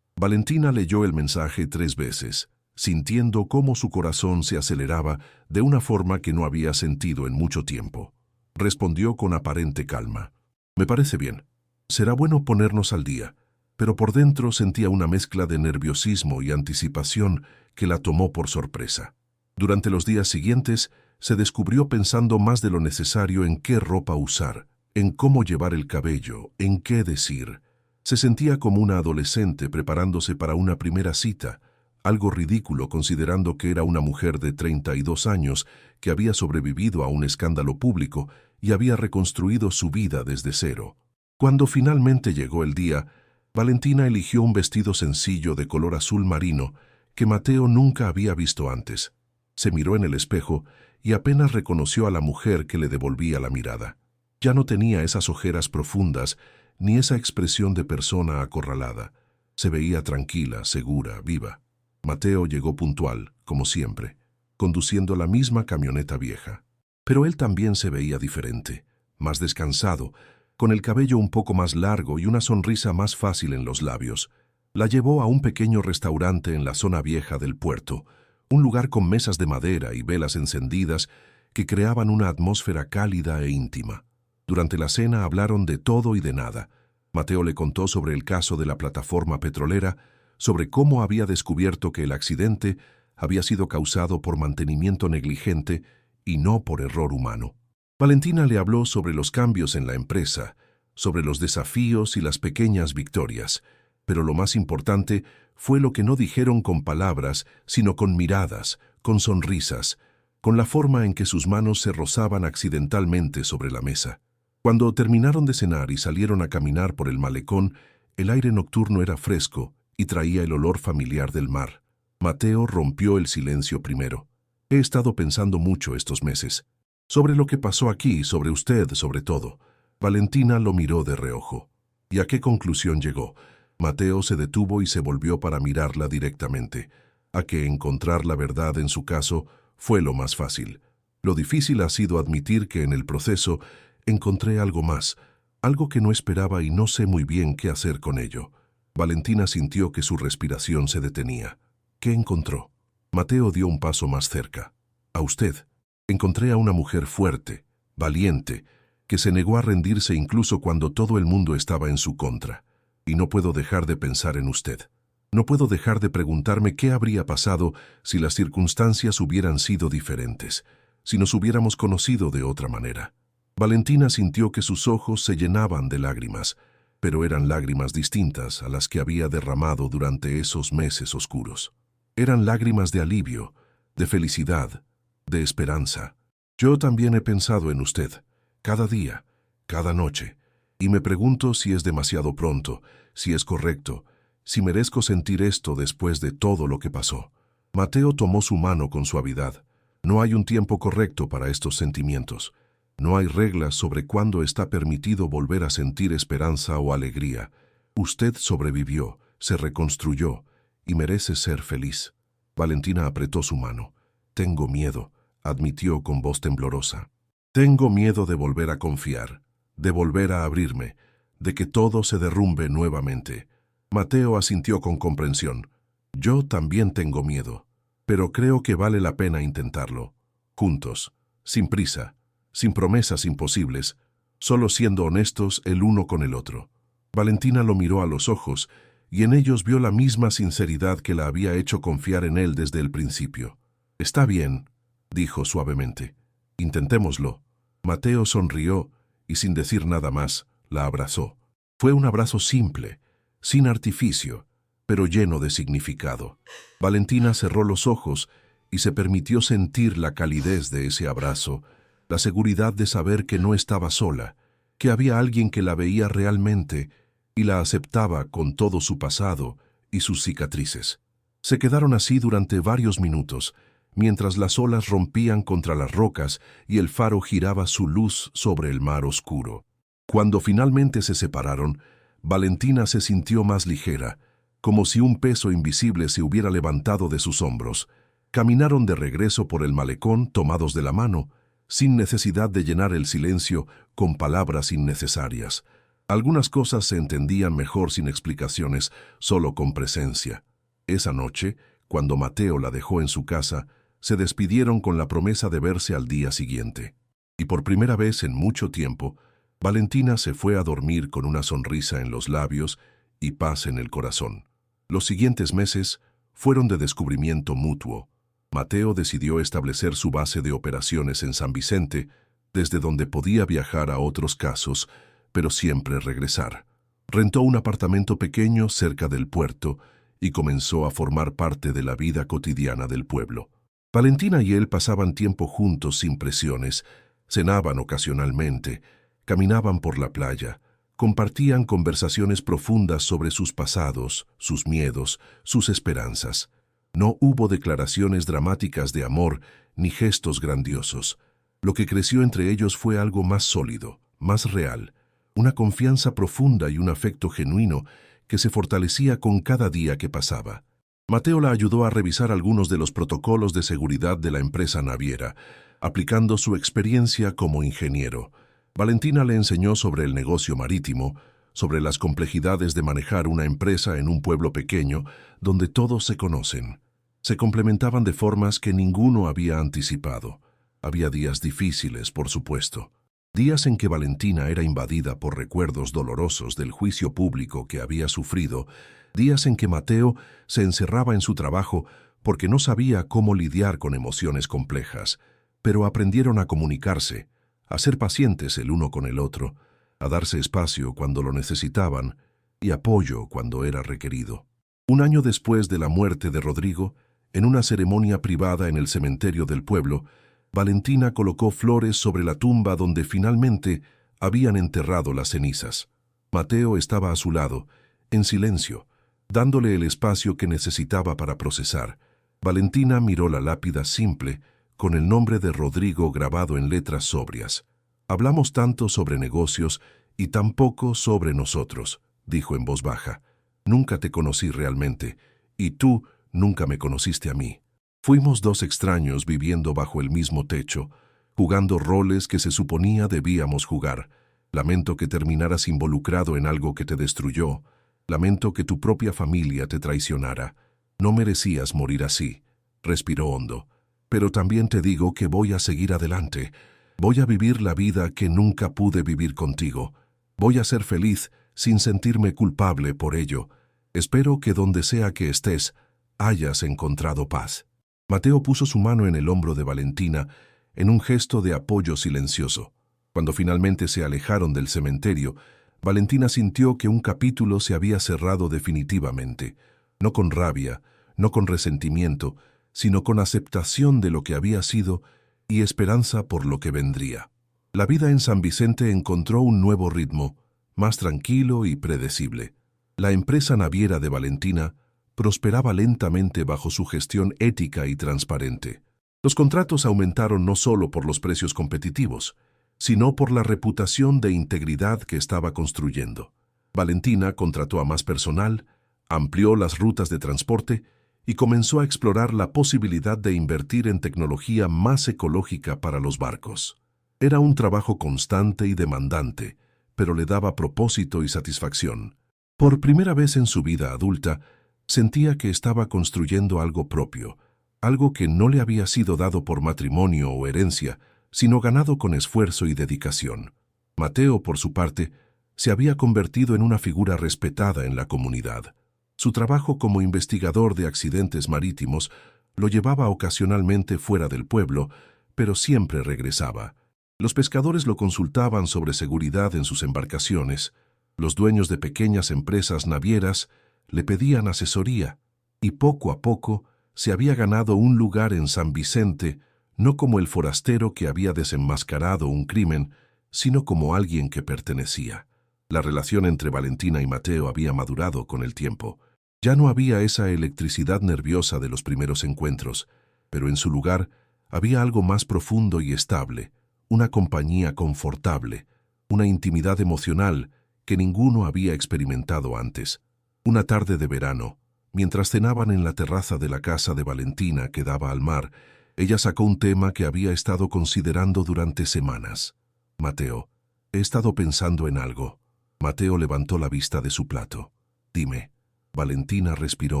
Valentina leyó el mensaje 3 veces, sintiendo cómo su corazón se aceleraba de una forma que no había sentido en mucho tiempo. Respondió con aparente calma. Me parece bien. Será bueno ponernos al día. Pero por dentro sentía una mezcla de nerviosismo y anticipación que la tomó por sorpresa. Durante los días siguientes, se descubrió pensando más de lo necesario en qué ropa usar, en cómo llevar el cabello, en qué decir. Se sentía como una adolescente preparándose para una primera cita, algo ridículo considerando que era una mujer de 32 años que había sobrevivido a un escándalo público y había reconstruido su vida desde cero. Cuando finalmente llegó el día, Valentina eligió un vestido sencillo de color azul marino que Mateo nunca había visto antes. Se miró en el espejo y apenas reconoció a la mujer que le devolvía la mirada. Ya no tenía esas ojeras profundas ni esa expresión de persona acorralada. Se veía tranquila, segura, viva. Mateo llegó puntual, como siempre, conduciendo la misma camioneta vieja. Pero él también se veía diferente, más descansado, con el cabello un poco más largo y una sonrisa más fácil en los labios. La llevó a un pequeño restaurante en la zona vieja del puerto, un lugar con mesas de madera y velas encendidas que creaban una atmósfera cálida e íntima. Durante la cena hablaron de todo y de nada. Mateo le contó sobre el caso de la plataforma petrolera, sobre cómo había descubierto que el accidente había sido causado por mantenimiento negligente y no por error humano. Valentina le habló sobre los cambios en la empresa, sobre los desafíos y las pequeñas victorias, pero lo más importante fue lo que no dijeron con palabras, sino con miradas, con sonrisas, con la forma en que sus manos se rozaban accidentalmente sobre la mesa. Cuando terminaron de cenar y salieron a caminar por el malecón, el aire nocturno era fresco y traía el olor familiar del mar. Mateo rompió el silencio primero. He estado pensando mucho estos meses. Sobre lo que pasó aquí, sobre usted, sobre todo. Valentina lo miró de reojo. ¿Y a qué conclusión llegó? Mateo se detuvo y se volvió para mirarla directamente. A que encontrar la verdad en su caso fue lo más fácil. Lo difícil ha sido admitir que en el proceso encontré algo más, algo que no esperaba y no sé muy bien qué hacer con ello. Valentina sintió que su respiración se detenía. ¿Qué encontró? Mateo dio un paso más cerca. A usted. Encontré a una mujer fuerte, valiente, que se negó a rendirse incluso cuando todo el mundo estaba en su contra. Y no puedo dejar de pensar en usted. No puedo dejar de preguntarme qué habría pasado si las circunstancias hubieran sido diferentes, si nos hubiéramos conocido de otra manera. Valentina sintió que sus ojos se llenaban de lágrimas, pero eran lágrimas distintas a las que había derramado durante esos meses oscuros. Eran lágrimas de alivio, de felicidad, de esperanza. Yo también he pensado en usted, cada día, cada noche, y me pregunto si es demasiado pronto, si es correcto, si merezco sentir esto después de todo lo que pasó. Mateo tomó su mano con suavidad. No hay un tiempo correcto para estos sentimientos. No hay reglas sobre cuándo está permitido volver a sentir esperanza o alegría. Usted sobrevivió, se reconstruyó y merece ser feliz. Valentina apretó su mano. Tengo miedo, admitió con voz temblorosa. Tengo miedo de volver a confiar, de volver a abrirme, de que todo se derrumbe nuevamente. Mateo asintió con comprensión. Yo también tengo miedo, pero creo que vale la pena intentarlo. Juntos, sin prisa, sin promesas imposibles, solo siendo honestos el uno con el otro. Valentina lo miró a los ojos y en ellos vio la misma sinceridad que la había hecho confiar en él desde el principio. Está bien, dijo suavemente. Intentémoslo. Mateo sonrió y sin decir nada más, la abrazó. Fue un abrazo simple, sin artificio, pero lleno de significado. Valentina cerró los ojos y se permitió sentir la calidez de ese abrazo, la seguridad de saber que no estaba sola, que había alguien que la veía realmente y la aceptaba con todo su pasado y sus cicatrices. Se quedaron así durante varios minutos, mientras las olas rompían contra las rocas y el faro giraba su luz sobre el mar oscuro. Cuando finalmente se separaron, Valentina se sintió más ligera, como si un peso invisible se hubiera levantado de sus hombros. Caminaron de regreso por el malecón tomados de la mano, sin necesidad de llenar el silencio con palabras innecesarias. Algunas cosas se entendían mejor sin explicaciones, solo con presencia. Esa noche, cuando Mateo la dejó en su casa, se despidieron con la promesa de verse al día siguiente. Y por primera vez en mucho tiempo, Valentina se fue a dormir con una sonrisa en los labios y paz en el corazón. Los siguientes meses fueron de descubrimiento mutuo. Mateo decidió establecer su base de operaciones en San Vicente, desde donde podía viajar a otros casos, pero siempre regresar. Rentó un apartamento pequeño cerca del puerto y comenzó a formar parte de la vida cotidiana del pueblo. Valentina y él pasaban tiempo juntos sin presiones, cenaban ocasionalmente, caminaban por la playa, compartían conversaciones profundas sobre sus pasados, sus miedos, sus esperanzas. No hubo declaraciones dramáticas de amor ni gestos grandiosos. Lo que creció entre ellos fue algo más sólido, más real, una confianza profunda y un afecto genuino que se fortalecía con cada día que pasaba. Mateo la ayudó a revisar algunos de los protocolos de seguridad de la empresa naviera, aplicando su experiencia como ingeniero. Valentina le enseñó sobre el negocio marítimo, sobre las complejidades de manejar una empresa en un pueblo pequeño donde todos se conocen. Se complementaban de formas que ninguno había anticipado. Había días difíciles, por supuesto. Días en que Valentina era invadida por recuerdos dolorosos del juicio público que había sufrido, días en que Mateo se encerraba en su trabajo porque no sabía cómo lidiar con emociones complejas, pero aprendieron a comunicarse, a ser pacientes el uno con el otro, a darse espacio cuando lo necesitaban y apoyo cuando era requerido. Un año después de la muerte de Rodrigo, en una ceremonia privada en el cementerio del pueblo, Valentina colocó flores sobre la tumba donde finalmente habían enterrado las cenizas. Mateo estaba a su lado, en silencio, dándole el espacio que necesitaba para procesar. Valentina miró la lápida simple, con el nombre de Rodrigo grabado en letras sobrias. «Hablamos tanto sobre negocios y tan poco sobre nosotros», dijo en voz baja. «Nunca te conocí realmente, y tú nunca me conociste a mí. Fuimos dos extraños viviendo bajo el mismo techo, jugando roles que se suponía debíamos jugar. Lamento que terminaras involucrado en algo que te destruyó. Lamento que tu propia familia te traicionara. No merecías morir así». Respiró hondo. «Pero también te digo que voy a seguir adelante. Voy a vivir la vida que nunca pude vivir contigo. Voy a ser feliz sin sentirme culpable por ello. Espero que donde sea que estés, hayas encontrado paz». Mateo puso su mano en el hombro de Valentina en un gesto de apoyo silencioso. Cuando finalmente se alejaron del cementerio, Valentina sintió que un capítulo se había cerrado definitivamente, no con rabia, no con resentimiento, sino con aceptación de lo que había sido y esperanza por lo que vendría. La vida en San Vicente encontró un nuevo ritmo, más tranquilo y predecible. La empresa naviera de Valentina prosperaba lentamente bajo su gestión ética y transparente. Los contratos aumentaron no solo por los precios competitivos, sino por la reputación de integridad que estaba construyendo. Valentina contrató a más personal, amplió las rutas de transporte y comenzó a explorar la posibilidad de invertir en tecnología más ecológica para los barcos. Era un trabajo constante y demandante, pero le daba propósito y satisfacción. Por primera vez en su vida adulta, sentía que estaba construyendo algo propio, algo que no le había sido dado por matrimonio o herencia, sino ganado con esfuerzo y dedicación. Mateo, por su parte, se había convertido en una figura respetada en la comunidad. Su trabajo como investigador de accidentes marítimos lo llevaba ocasionalmente fuera del pueblo, pero siempre regresaba. Los pescadores lo consultaban sobre seguridad en sus embarcaciones, los dueños de pequeñas empresas navieras le pedían asesoría, y poco a poco se había ganado un lugar en San Vicente, no como el forastero que había desenmascarado un crimen, sino como alguien que pertenecía. La relación entre Valentina y Mateo había madurado con el tiempo. Ya no había esa electricidad nerviosa de los primeros encuentros, pero en su lugar había algo más profundo y estable, una compañía confortable, una intimidad emocional que ninguno había experimentado antes. Una tarde de verano, mientras cenaban en la terraza de la casa de Valentina que daba al mar, ella sacó un tema que había estado considerando durante semanas. Mateo, he estado pensando en algo. Mateo levantó la vista de su plato. Dime. Valentina respiró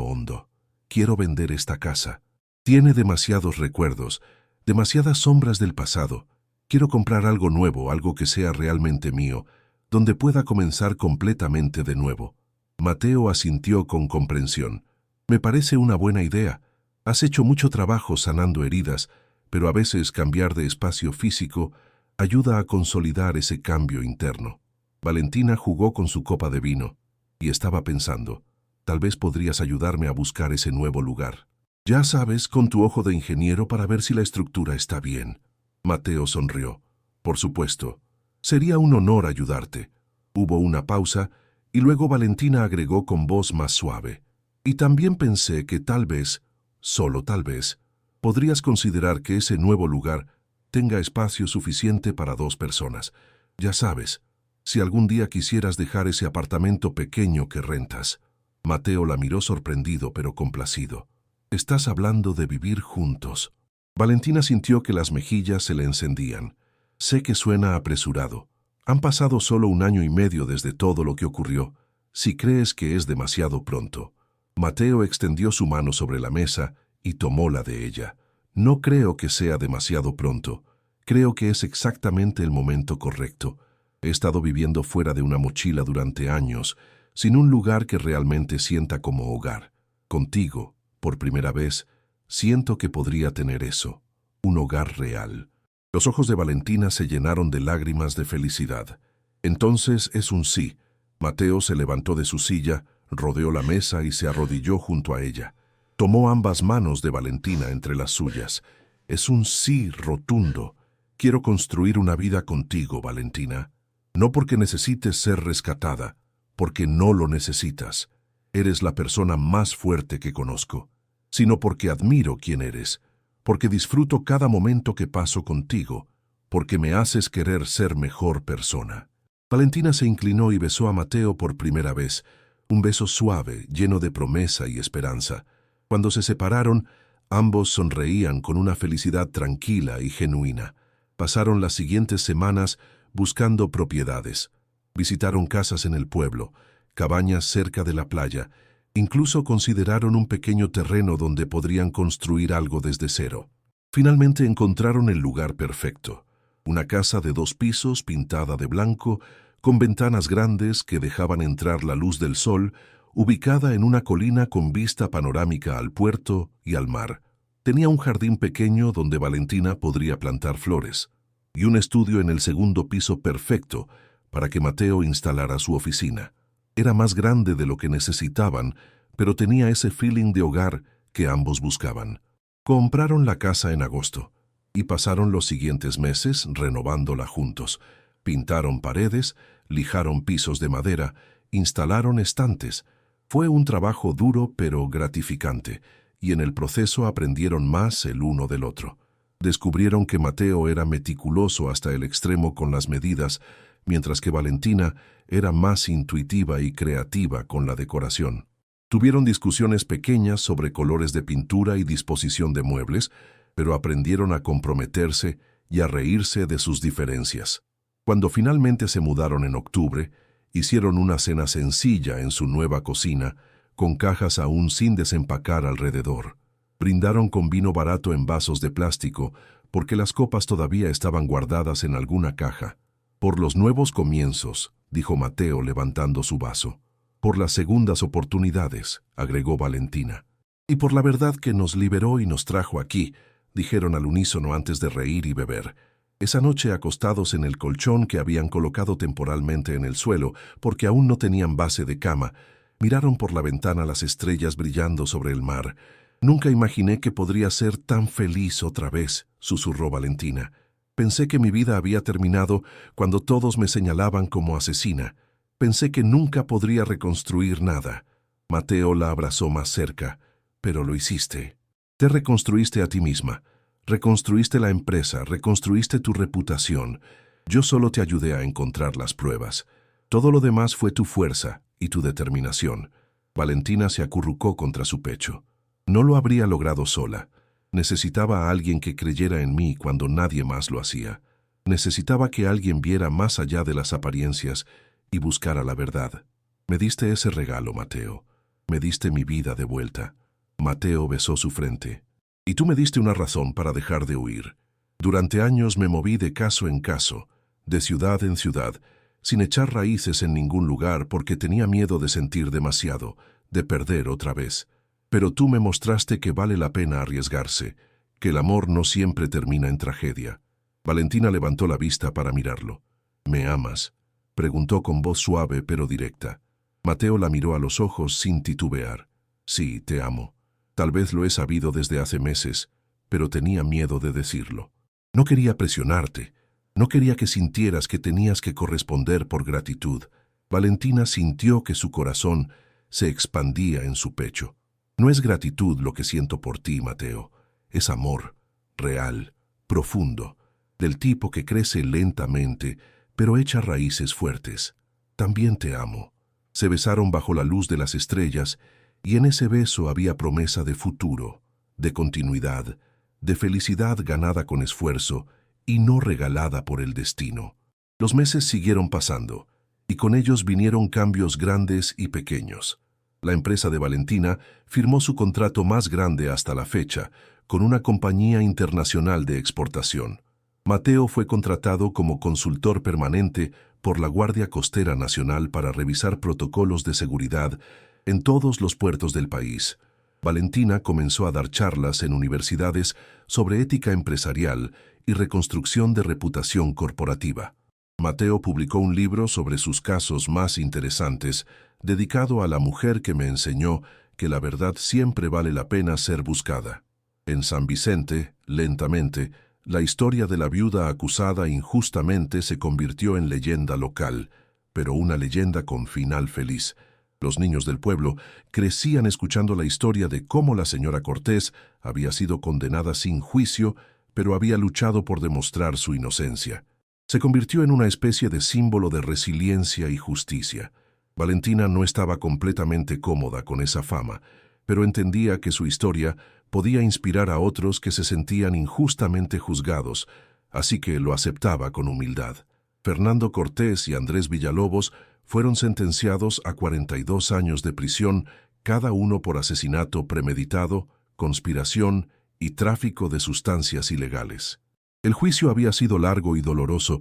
hondo. Quiero vender esta casa. Tiene demasiados recuerdos, demasiadas sombras del pasado. Quiero comprar algo nuevo, algo que sea realmente mío, donde pueda comenzar completamente de nuevo. Mateo asintió con comprensión. Me parece una buena idea. Has hecho mucho trabajo sanando heridas, pero a veces cambiar de espacio físico ayuda a consolidar ese cambio interno. Valentina jugó con su copa de vino y estaba pensando, tal vez podrías ayudarme a buscar ese nuevo lugar. Ya sabes, con tu ojo de ingeniero para ver si la estructura está bien. Mateo sonrió. Por supuesto. Sería un honor ayudarte. Hubo una pausa y luego Valentina agregó con voz más suave. Y también pensé que tal vez, solo tal vez, podrías considerar que ese nuevo lugar tenga espacio suficiente para 2 personas. Ya sabes, si algún día quisieras dejar ese apartamento pequeño que rentas. Mateo la miró sorprendido pero complacido. Estás hablando de vivir juntos. Valentina sintió que las mejillas se le encendían. Sé que suena apresurado. Han pasado solo 1 año y medio desde todo lo que ocurrió. Si crees que es demasiado pronto. Mateo extendió su mano sobre la mesa y tomó la de ella. No creo que sea demasiado pronto. Creo que es exactamente el momento correcto. He estado viviendo fuera de una mochila durante años, sin un lugar que realmente sienta como hogar. Contigo, por primera vez, siento que podría tener eso, un hogar real. Los ojos de Valentina se llenaron de lágrimas de felicidad. Entonces es un sí. Mateo se levantó de su silla, rodeó la mesa y se arrodilló junto a ella. Tomó ambas manos de Valentina entre las suyas. Es un sí rotundo. Quiero construir una vida contigo, Valentina. No porque necesites ser rescatada, porque no lo necesitas. Eres la persona más fuerte que conozco, sino porque admiro quién eres, porque disfruto cada momento que paso contigo, porque me haces querer ser mejor persona. Valentina se inclinó y besó a Mateo por primera vez, un beso suave, lleno de promesa y esperanza. Cuando se separaron, ambos sonreían con una felicidad tranquila y genuina. Pasaron las siguientes semanas buscando propiedades. Visitaron casas en el pueblo, cabañas cerca de la playa. Incluso consideraron un pequeño terreno donde podrían construir algo desde cero. Finalmente encontraron el lugar perfecto. Una casa de 2 pisos pintada de blanco, con ventanas grandes que dejaban entrar la luz del sol, ubicada en una colina con vista panorámica al puerto y al mar. Tenía un jardín pequeño donde Valentina podría plantar flores, y un estudio en el 2.º piso perfecto para que Mateo instalara su oficina. Era más grande de lo que necesitaban, pero tenía ese feeling de hogar que ambos buscaban. Compraron la casa en agosto y pasaron los siguientes meses renovándola juntos. Pintaron paredes, lijaron pisos de madera, instalaron estantes. Fue un trabajo duro pero gratificante, y en el proceso aprendieron más el uno del otro. Descubrieron que Mateo era meticuloso hasta el extremo con las medidas, mientras que Valentina era más intuitiva y creativa con la decoración. Tuvieron discusiones pequeñas sobre colores de pintura y disposición de muebles, pero aprendieron a comprometerse y a reírse de sus diferencias. Cuando finalmente se mudaron en octubre, hicieron una cena sencilla en su nueva cocina, con cajas aún sin desempacar alrededor. Brindaron con vino barato en vasos de plástico, porque las copas todavía estaban guardadas en alguna caja. Por los nuevos comienzos, dijo Mateo levantando su vaso. Por las segundas oportunidades, agregó Valentina. Y por la verdad que nos liberó y nos trajo aquí, dijeron al unísono antes de reír y beber. Esa noche, acostados en el colchón que habían colocado temporalmente en el suelo, porque aún no tenían base de cama, miraron por la ventana las estrellas brillando sobre el mar. Nunca imaginé que podría ser tan feliz otra vez, susurró Valentina. Pensé que mi vida había terminado cuando todos me señalaban como asesina. Pensé que nunca podría reconstruir nada. Mateo la abrazó más cerca. Pero lo hiciste. Te reconstruiste a ti misma. Reconstruiste la empresa, reconstruiste tu reputación. Yo solo te ayudé a encontrar las pruebas. Todo lo demás fue tu fuerza y tu determinación. Valentina se acurrucó contra su pecho. No lo habría logrado sola. Necesitaba a alguien que creyera en mí cuando nadie más lo hacía. Necesitaba que alguien viera más allá de las apariencias y buscara la verdad. Me diste ese regalo, Mateo. Me diste mi vida de vuelta. Mateo besó su frente. Y tú me diste una razón para dejar de huir. Durante años me moví de caso en caso, de ciudad en ciudad, sin echar raíces en ningún lugar porque tenía miedo de sentir demasiado, de perder otra vez. Pero tú me mostraste que vale la pena arriesgarse, que el amor no siempre termina en tragedia. Valentina levantó la vista para mirarlo. ¿Me amas?, preguntó con voz suave pero directa. Mateo la miró a los ojos sin titubear. Sí, te amo. Tal vez lo he sabido desde hace meses, pero tenía miedo de decirlo. No quería presionarte. No quería que sintieras que tenías que corresponder por gratitud. Valentina sintió que su corazón se expandía en su pecho. No es gratitud lo que siento por ti, Mateo. Es amor, real, profundo, del tipo que crece lentamente, pero echa raíces fuertes. También te amo. Se besaron bajo la luz de las estrellas, y en ese beso había promesa de futuro, de continuidad, de felicidad ganada con esfuerzo y no regalada por el destino. Los meses siguieron pasando, y con ellos vinieron cambios grandes y pequeños. La empresa de Valentina firmó su contrato más grande hasta la fecha, con una compañía internacional de exportación. Mateo fue contratado como consultor permanente por la Guardia Costera Nacional para revisar protocolos de seguridad en todos los puertos del país. Valentina comenzó a dar charlas en universidades sobre ética empresarial y reconstrucción de reputación corporativa. Mateo publicó un libro sobre sus casos más interesantes, dedicado a la mujer que me enseñó que la verdad siempre vale la pena ser buscada. En San Vicente, lentamente, la historia de la viuda acusada injustamente se convirtió en leyenda local, pero una leyenda con final feliz. Los niños del pueblo crecían escuchando la historia de cómo la señora Cortés había sido condenada sin juicio, pero había luchado por demostrar su inocencia. Se convirtió en una especie de símbolo de resiliencia y justicia. Valentina no estaba completamente cómoda con esa fama, pero entendía que su historia podía inspirar a otros que se sentían injustamente juzgados, así que lo aceptaba con humildad. Fernando Cortés y Andrés Villalobos fueron sentenciados a 42 años de prisión, cada uno por asesinato premeditado, conspiración y tráfico de sustancias ilegales. El juicio había sido largo y doloroso,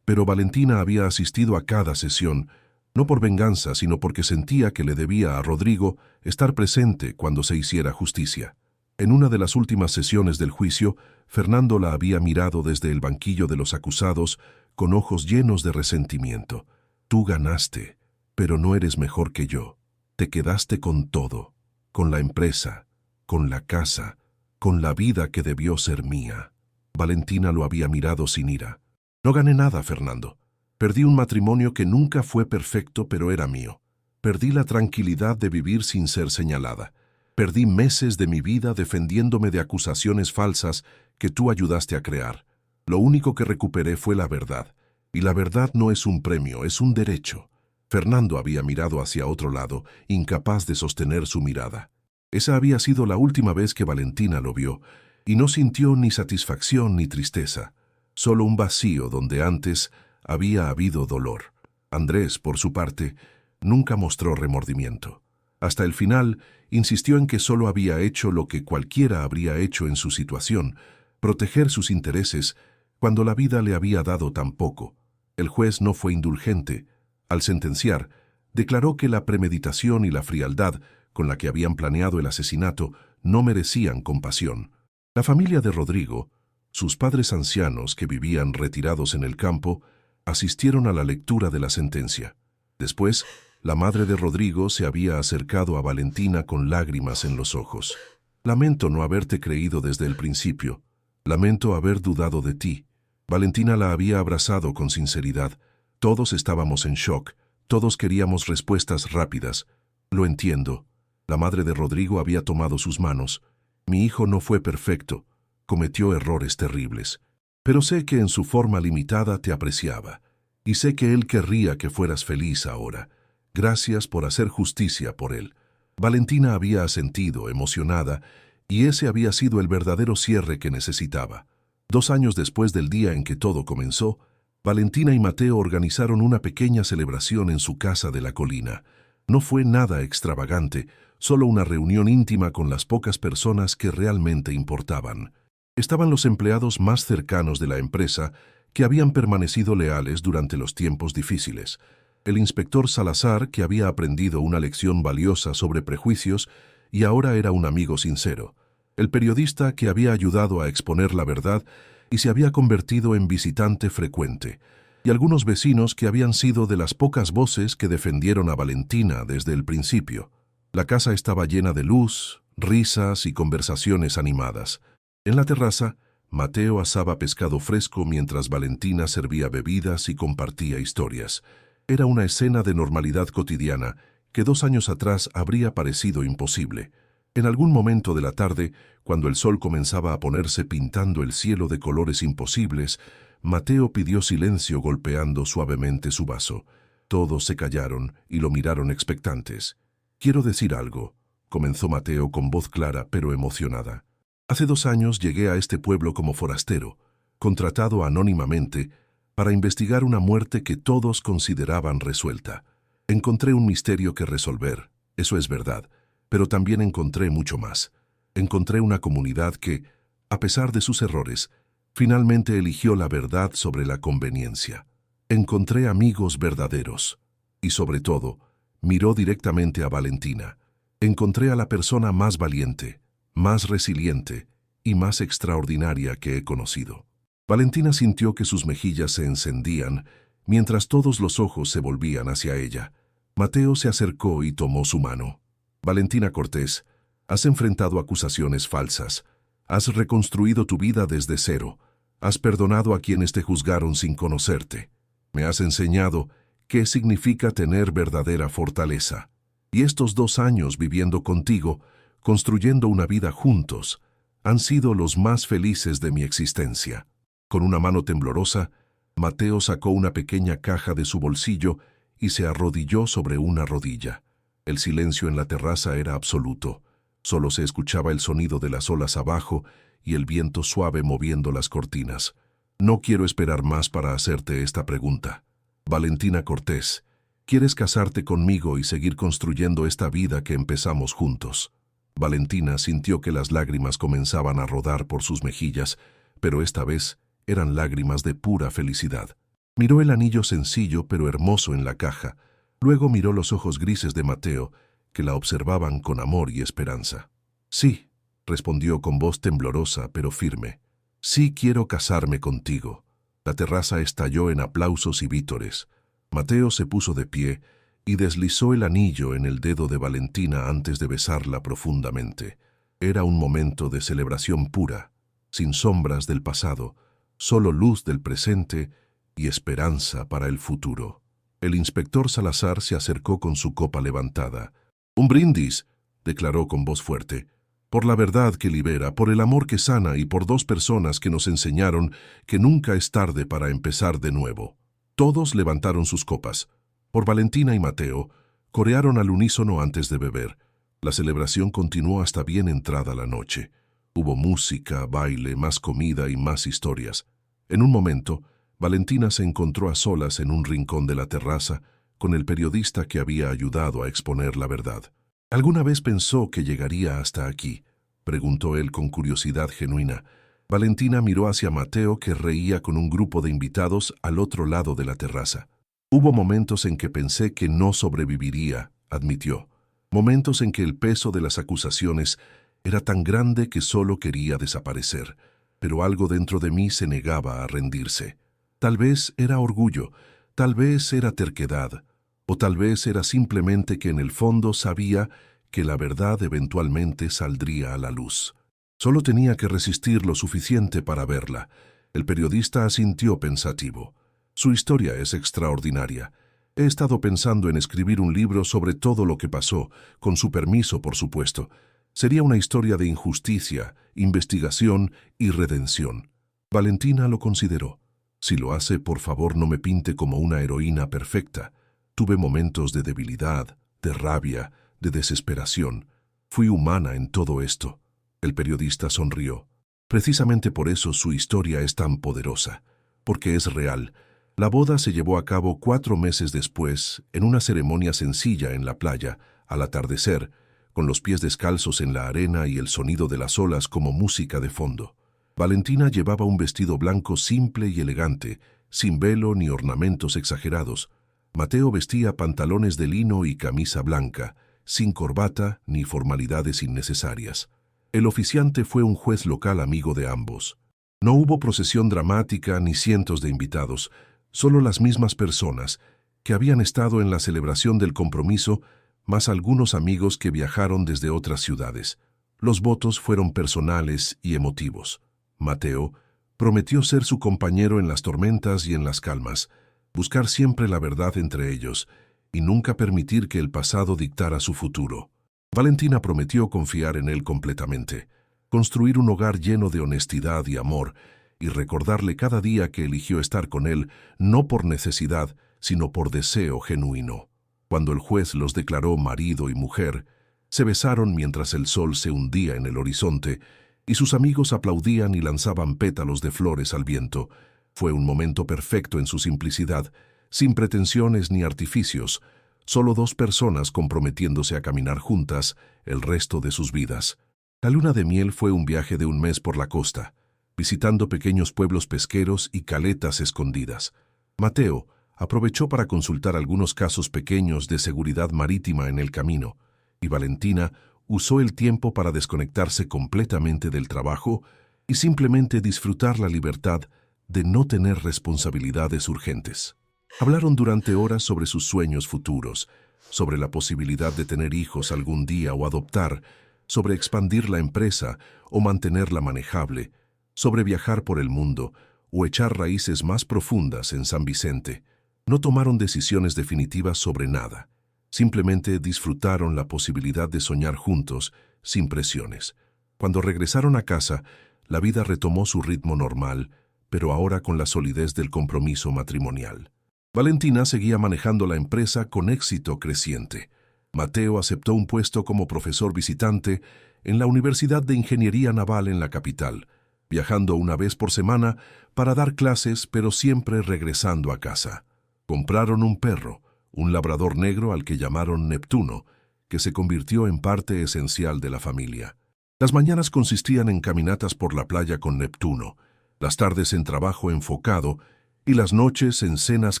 pero Valentina había asistido a cada sesión, no por venganza, sino porque sentía que le debía a Rodrigo estar presente cuando se hiciera justicia. En una de las últimas sesiones del juicio, Fernando la había mirado desde el banquillo de los acusados con ojos llenos de resentimiento. Tú ganaste, pero no eres mejor que yo. Te quedaste con todo, con la empresa, con la casa, con la vida que debió ser mía. Valentina lo había mirado sin ira. No gané nada, Fernando. Perdí un matrimonio que nunca fue perfecto, pero era mío. Perdí la tranquilidad de vivir sin ser señalada. Perdí meses de mi vida defendiéndome de acusaciones falsas que tú ayudaste a crear. Lo único que recuperé fue la verdad. Y la verdad no es un premio, es un derecho. Fernando había mirado hacia otro lado, incapaz de sostener su mirada. Esa había sido la última vez que Valentina lo vio, y no sintió ni satisfacción ni tristeza, solo un vacío donde antes había habido dolor. Andrés, por su parte, nunca mostró remordimiento. Hasta el final, insistió en que solo había hecho lo que cualquiera habría hecho en su situación, proteger sus intereses, cuando la vida le había dado tan poco. El juez no fue indulgente. Al sentenciar, declaró que la premeditación y la frialdad con la que habían planeado el asesinato no merecían compasión. La familia de Rodrigo, sus padres ancianos que vivían retirados en el campo, asistieron a la lectura de la sentencia. Después, la madre de Rodrigo se había acercado a Valentina con lágrimas en los ojos. Lamento no haberte creído desde el principio. Lamento haber dudado de ti. Valentina la había abrazado con sinceridad. Todos estábamos en shock, todos queríamos respuestas rápidas. Lo entiendo. La madre de Rodrigo había tomado sus manos. Mi hijo no fue perfecto, cometió errores terribles. Pero sé que en su forma limitada te apreciaba. Y sé que él querría que fueras feliz ahora. Gracias por hacer justicia por él. Valentina había asentido, emocionada, y ese había sido el verdadero cierre que necesitaba. 2 años después del día en que todo comenzó, Valentina y Mateo organizaron una pequeña celebración en su casa de la colina. No fue nada extravagante, solo una reunión íntima con las pocas personas que realmente importaban. Estaban los empleados más cercanos de la empresa que habían permanecido leales durante los tiempos difíciles. El inspector Salazar, que había aprendido una lección valiosa sobre prejuicios y ahora era un amigo sincero. El periodista que había ayudado a exponer la verdad y se había convertido en visitante frecuente. Y algunos vecinos que habían sido de las pocas voces que defendieron a Valentina desde el principio. La casa estaba llena de luz, risas y conversaciones animadas. En la terraza, Mateo asaba pescado fresco mientras Valentina servía bebidas y compartía historias. Era una escena de normalidad cotidiana que 2 años atrás habría parecido imposible. En algún momento de la tarde, cuando el sol comenzaba a ponerse pintando el cielo de colores imposibles, Mateo pidió silencio golpeando suavemente su vaso. Todos se callaron y lo miraron expectantes. «Quiero decir algo», comenzó Mateo con voz clara pero emocionada. «Hace 2 años llegué a este pueblo como forastero, contratado anónimamente, para investigar una muerte que todos consideraban resuelta. Encontré un misterio que resolver, eso es verdad, pero también encontré mucho más. Encontré una comunidad que, a pesar de sus errores, finalmente eligió la verdad sobre la conveniencia. Encontré amigos verdaderos. Y sobre todo, miró directamente a Valentina. Encontré a la persona más valiente, más resiliente y más extraordinaria que he conocido». Valentina sintió que sus mejillas se encendían, mientras todos los ojos se volvían hacia ella. Mateo se acercó y tomó su mano. «Valentina Cortés, has enfrentado acusaciones falsas. Has reconstruido tu vida desde cero. Has perdonado a quienes te juzgaron sin conocerte. Me has enseñado qué significa tener verdadera fortaleza. Y estos 2 años viviendo contigo, construyendo una vida juntos, han sido los más felices de mi existencia». Con una mano temblorosa, Mateo sacó una pequeña caja de su bolsillo y se arrodilló sobre una rodilla. El silencio en la terraza era absoluto. Solo se escuchaba el sonido de las olas abajo y el viento suave moviendo las cortinas. «No quiero esperar más para hacerte esta pregunta. Valentina Cortés, ¿quieres casarte conmigo y seguir construyendo esta vida que empezamos juntos?» Valentina sintió que las lágrimas comenzaban a rodar por sus mejillas, pero esta vez eran lágrimas de pura felicidad. Miró el anillo sencillo pero hermoso en la caja. Luego miró los ojos grises de Mateo, que la observaban con amor y esperanza. «Sí», respondió con voz temblorosa pero firme. «Sí quiero casarme contigo». La terraza estalló en aplausos y vítores. Mateo se puso de pie y deslizó el anillo en el dedo de Valentina antes de besarla profundamente. Era un momento de celebración pura, sin sombras del pasado, solo luz del presente y esperanza para el futuro. El inspector Salazar se acercó con su copa levantada. «Un brindis», declaró con voz fuerte, «por la verdad que libera, por el amor que sana y por 2 personas que nos enseñaron que nunca es tarde para empezar de nuevo». Todos levantaron sus copas. Por Valentina y Mateo, corearon al unísono antes de beber. La celebración continuó hasta bien entrada la noche. Hubo música, baile, más comida y más historias. En un momento, Valentina se encontró a solas en un rincón de la terraza con el periodista que había ayudado a exponer la verdad. «¿Alguna vez pensó que llegaría hasta aquí?», preguntó él con curiosidad genuina. Valentina miró hacia Mateo, que reía con un grupo de invitados al otro lado de la terraza. «Hubo momentos en que pensé que no sobreviviría», admitió. «Momentos en que el peso de las acusaciones era tan grande que solo quería desaparecer, pero algo dentro de mí se negaba a rendirse. Tal vez era orgullo, tal vez era terquedad, o tal vez era simplemente que en el fondo sabía que la verdad eventualmente saldría a la luz. Solo tenía que resistir lo suficiente para verla. El periodista asintió pensativo. Su historia es extraordinaria. He estado pensando en escribir un libro sobre todo lo que pasó, con su permiso, por supuesto. Sería una historia de injusticia, investigación y redención. Valentina lo consideró. Si lo hace, por favor, no me pinte como una heroína perfecta. Tuve momentos de debilidad, de rabia, de desesperación. Fui humana en todo esto. El periodista sonrió. Precisamente por eso su historia es tan poderosa, porque es real. La boda se llevó a cabo 4 meses después, en una ceremonia sencilla en la playa, al atardecer, con los pies descalzos en la arena y el sonido de las olas como música de fondo. Valentina llevaba un vestido blanco simple y elegante, sin velo ni ornamentos exagerados. Mateo vestía pantalones de lino y camisa blanca, sin corbata ni formalidades innecesarias. El oficiante fue un juez local amigo de ambos. No hubo procesión dramática ni cientos de invitados, solo las mismas personas que habían estado en la celebración del compromiso, más algunos amigos que viajaron desde otras ciudades. Los votos fueron personales y emotivos. Mateo prometió ser su compañero en las tormentas y en las calmas, buscar siempre la verdad entre ellos y nunca permitir que el pasado dictara su futuro. Valentina prometió confiar en él completamente, construir un hogar lleno de honestidad y amor, y recordarle cada día que eligió estar con él, no por necesidad, sino por deseo genuino. Cuando el juez los declaró marido y mujer, se besaron mientras el sol se hundía en el horizonte, y sus amigos aplaudían y lanzaban pétalos de flores al viento. Fue un momento perfecto en su simplicidad, sin pretensiones ni artificios, solo 2 personas comprometiéndose a caminar juntas el resto de sus vidas. La luna de miel fue un viaje de 1 mes por la costa, visitando pequeños pueblos pesqueros y caletas escondidas. Mateo aprovechó para consultar algunos casos pequeños de seguridad marítima en el camino, y Valentina usó el tiempo para desconectarse completamente del trabajo y simplemente disfrutar la libertad de no tener responsabilidades urgentes. Hablaron durante horas sobre sus sueños futuros, sobre la posibilidad de tener hijos algún día o adoptar, sobre expandir la empresa o mantenerla manejable, sobre viajar por el mundo o echar raíces más profundas en San Vicente. No tomaron decisiones definitivas sobre nada. Simplemente disfrutaron la posibilidad de soñar juntos, sin presiones. Cuando regresaron a casa, la vida retomó su ritmo normal, pero ahora con la solidez del compromiso matrimonial. Valentina seguía manejando la empresa con éxito creciente. Mateo aceptó un puesto como profesor visitante en la Universidad de Ingeniería Naval en la capital, viajando 1 vez por semana para dar clases, pero siempre regresando a casa. Compraron un perro, un labrador negro al que llamaron Neptuno, que se convirtió en parte esencial de la familia. Las mañanas consistían en caminatas por la playa con Neptuno, las tardes en trabajo enfocado y las noches en cenas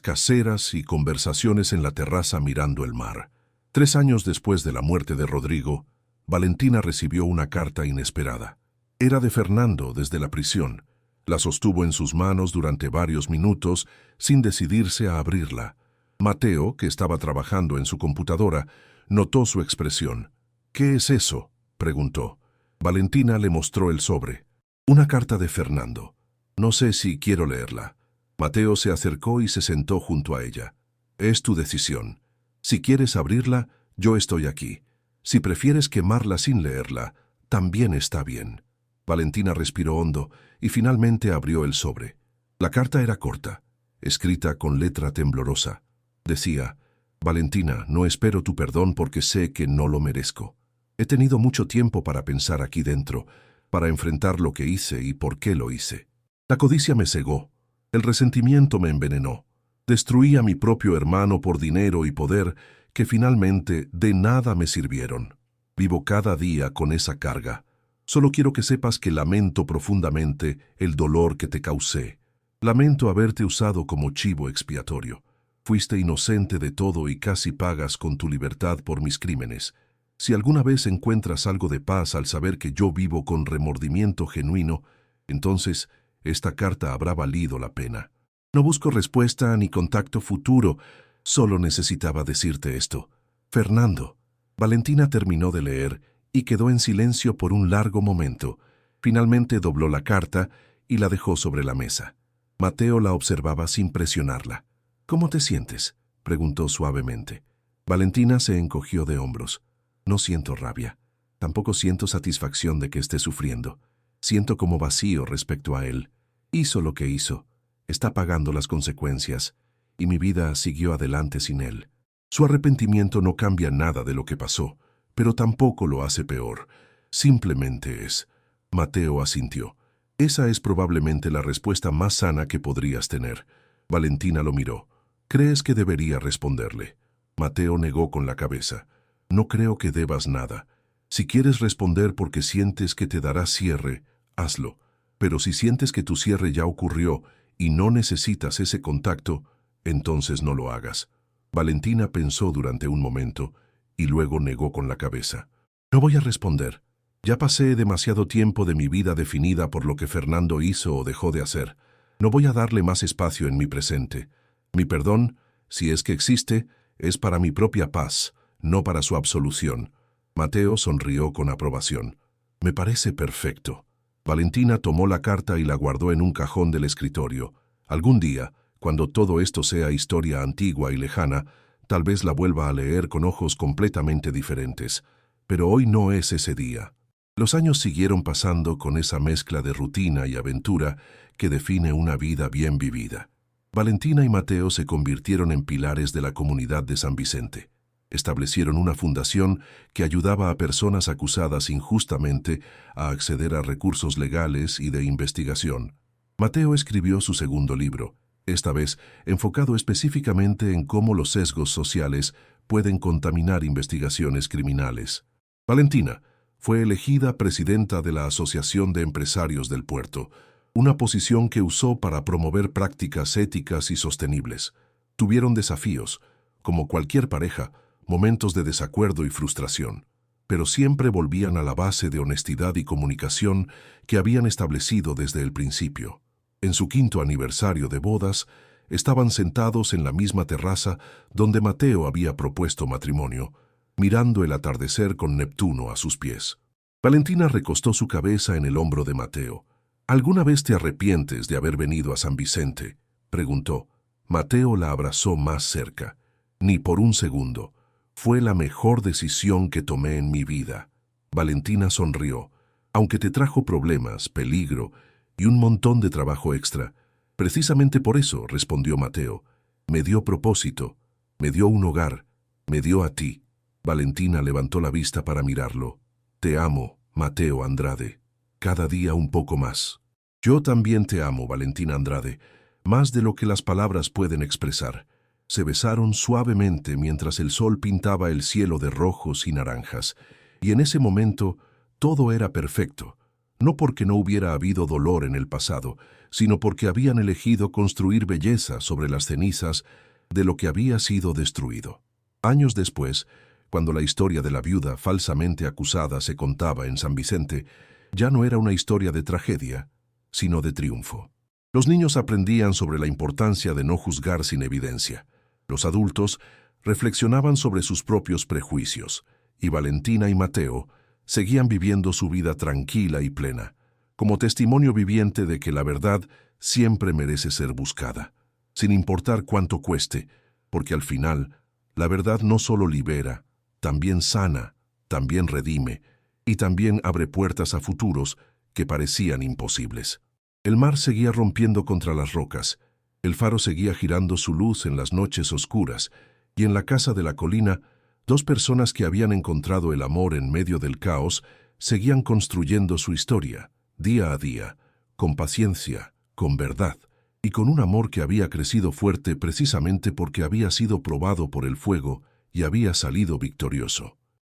caseras y conversaciones en la terraza mirando el mar. 3 años después de la muerte de Rodrigo, Valentina recibió una carta inesperada. Era de Fernando desde la prisión. La sostuvo en sus manos durante varios minutos sin decidirse a abrirla. Mateo, que estaba trabajando en su computadora, notó su expresión. «¿Qué es eso?», preguntó. Valentina le mostró el sobre. «Una carta de Fernando. No sé si quiero leerla». Mateo se acercó y se sentó junto a ella. «Es tu decisión. Si quieres abrirla, yo estoy aquí. Si prefieres quemarla sin leerla, también está bien». Valentina respiró hondo y finalmente abrió el sobre. La carta era corta, escrita con letra temblorosa. Decía: «Valentina, no espero tu perdón porque sé que no lo merezco. He tenido mucho tiempo para pensar aquí dentro, para enfrentar lo que hice y por qué lo hice. La codicia me cegó, el resentimiento me envenenó. Destruí a mi propio hermano por dinero y poder que finalmente de nada me sirvieron. Vivo cada día con esa carga. Solo quiero que sepas que lamento profundamente el dolor que te causé. Lamento haberte usado como chivo expiatorio. Fuiste inocente de todo y casi pagas con tu libertad por mis crímenes. Si alguna vez encuentras algo de paz al saber que yo vivo con remordimiento genuino, entonces esta carta habrá valido la pena. No busco respuesta ni contacto futuro, solo necesitaba decirte esto. Fernando». Valentina terminó de leer y quedó en silencio por un largo momento. Finalmente dobló la carta y la dejó sobre la mesa. Mateo la observaba sin presionarla. «¿Cómo te sientes?», preguntó suavemente. Valentina se encogió de hombros. «No siento rabia. Tampoco siento satisfacción de que esté sufriendo. Siento como vacío respecto a él. Hizo lo que hizo. Está pagando las consecuencias. Y mi vida siguió adelante sin él. Su arrepentimiento no cambia nada de lo que pasó, pero tampoco lo hace peor. Simplemente es». Mateo asintió. «Esa es probablemente la respuesta más sana que podrías tener». Valentina lo miró. «¿Crees que debería responderle?». Mateo negó con la cabeza. «No creo que debas nada. Si quieres responder porque sientes que te dará cierre, hazlo. Pero si sientes que tu cierre ya ocurrió y no necesitas ese contacto, entonces no lo hagas». Valentina pensó durante un momento y luego negó con la cabeza. «No voy a responder. Ya pasé demasiado tiempo de mi vida definida por lo que Fernando hizo o dejó de hacer. No voy a darle más espacio en mi presente. Mi perdón, si es que existe, es para mi propia paz, no para su absolución». Mateo sonrió con aprobación. «Me parece perfecto». Valentina tomó la carta y la guardó en un cajón del escritorio. Algún día, cuando todo esto sea historia antigua y lejana, tal vez la vuelva a leer con ojos completamente diferentes. Pero hoy no es ese día. Los años siguieron pasando con esa mezcla de rutina y aventura que define una vida bien vivida. Valentina y Mateo se convirtieron en pilares de la comunidad de San Vicente. Establecieron una fundación que ayudaba a personas acusadas injustamente a acceder a recursos legales y de investigación. Mateo escribió su segundo libro, esta vez enfocado específicamente en cómo los sesgos sociales pueden contaminar investigaciones criminales. Valentina fue elegida presidenta de la Asociación de Empresarios del Puerto, una posición que usó para promover prácticas éticas y sostenibles. Tuvieron desafíos, como cualquier pareja, momentos de desacuerdo y frustración, pero siempre volvían a la base de honestidad y comunicación que habían establecido desde el principio. En su 5º aniversario de bodas, estaban sentados en la misma terraza donde Mateo había propuesto matrimonio, mirando el atardecer con Neptuno a sus pies. Valentina recostó su cabeza en el hombro de Mateo. «¿Alguna vez te arrepientes de haber venido a San Vicente?», preguntó. Mateo la abrazó más cerca. «Ni por un segundo. Fue la mejor decisión que tomé en mi vida». Valentina sonrió. «Aunque te trajo problemas, peligro y un montón de trabajo extra. Precisamente por eso», respondió Mateo. «Me dio propósito, me dio un hogar, me dio a ti». Valentina levantó la vista para mirarlo. «Te amo, Mateo Andrade. Cada día un poco más». «Yo también te amo, Valentina Andrade, más de lo que las palabras pueden expresar». Se besaron suavemente mientras el sol pintaba el cielo de rojos y naranjas, y en ese momento todo era perfecto, no porque no hubiera habido dolor en el pasado, sino porque habían elegido construir belleza sobre las cenizas de lo que había sido destruido. Años después, cuando la historia de la viuda falsamente acusada se contaba en San Vicente, ya no era una historia de tragedia, sino de triunfo. Los niños aprendían sobre la importancia de no juzgar sin evidencia. Los adultos reflexionaban sobre sus propios prejuicios, y Valentina y Mateo seguían viviendo su vida tranquila y plena, como testimonio viviente de que la verdad siempre merece ser buscada, sin importar cuánto cueste, porque al final la verdad no solo libera, también sana, también redime, y también abre puertas a futuros que parecían imposibles. El mar seguía rompiendo contra las rocas, el faro seguía girando su luz en las noches oscuras, y en la casa de la colina, 2 personas que habían encontrado el amor en medio del caos seguían construyendo su historia, día a día, con paciencia, con verdad, y con un amor que había crecido fuerte precisamente porque había sido probado por el fuego y había salido victorioso.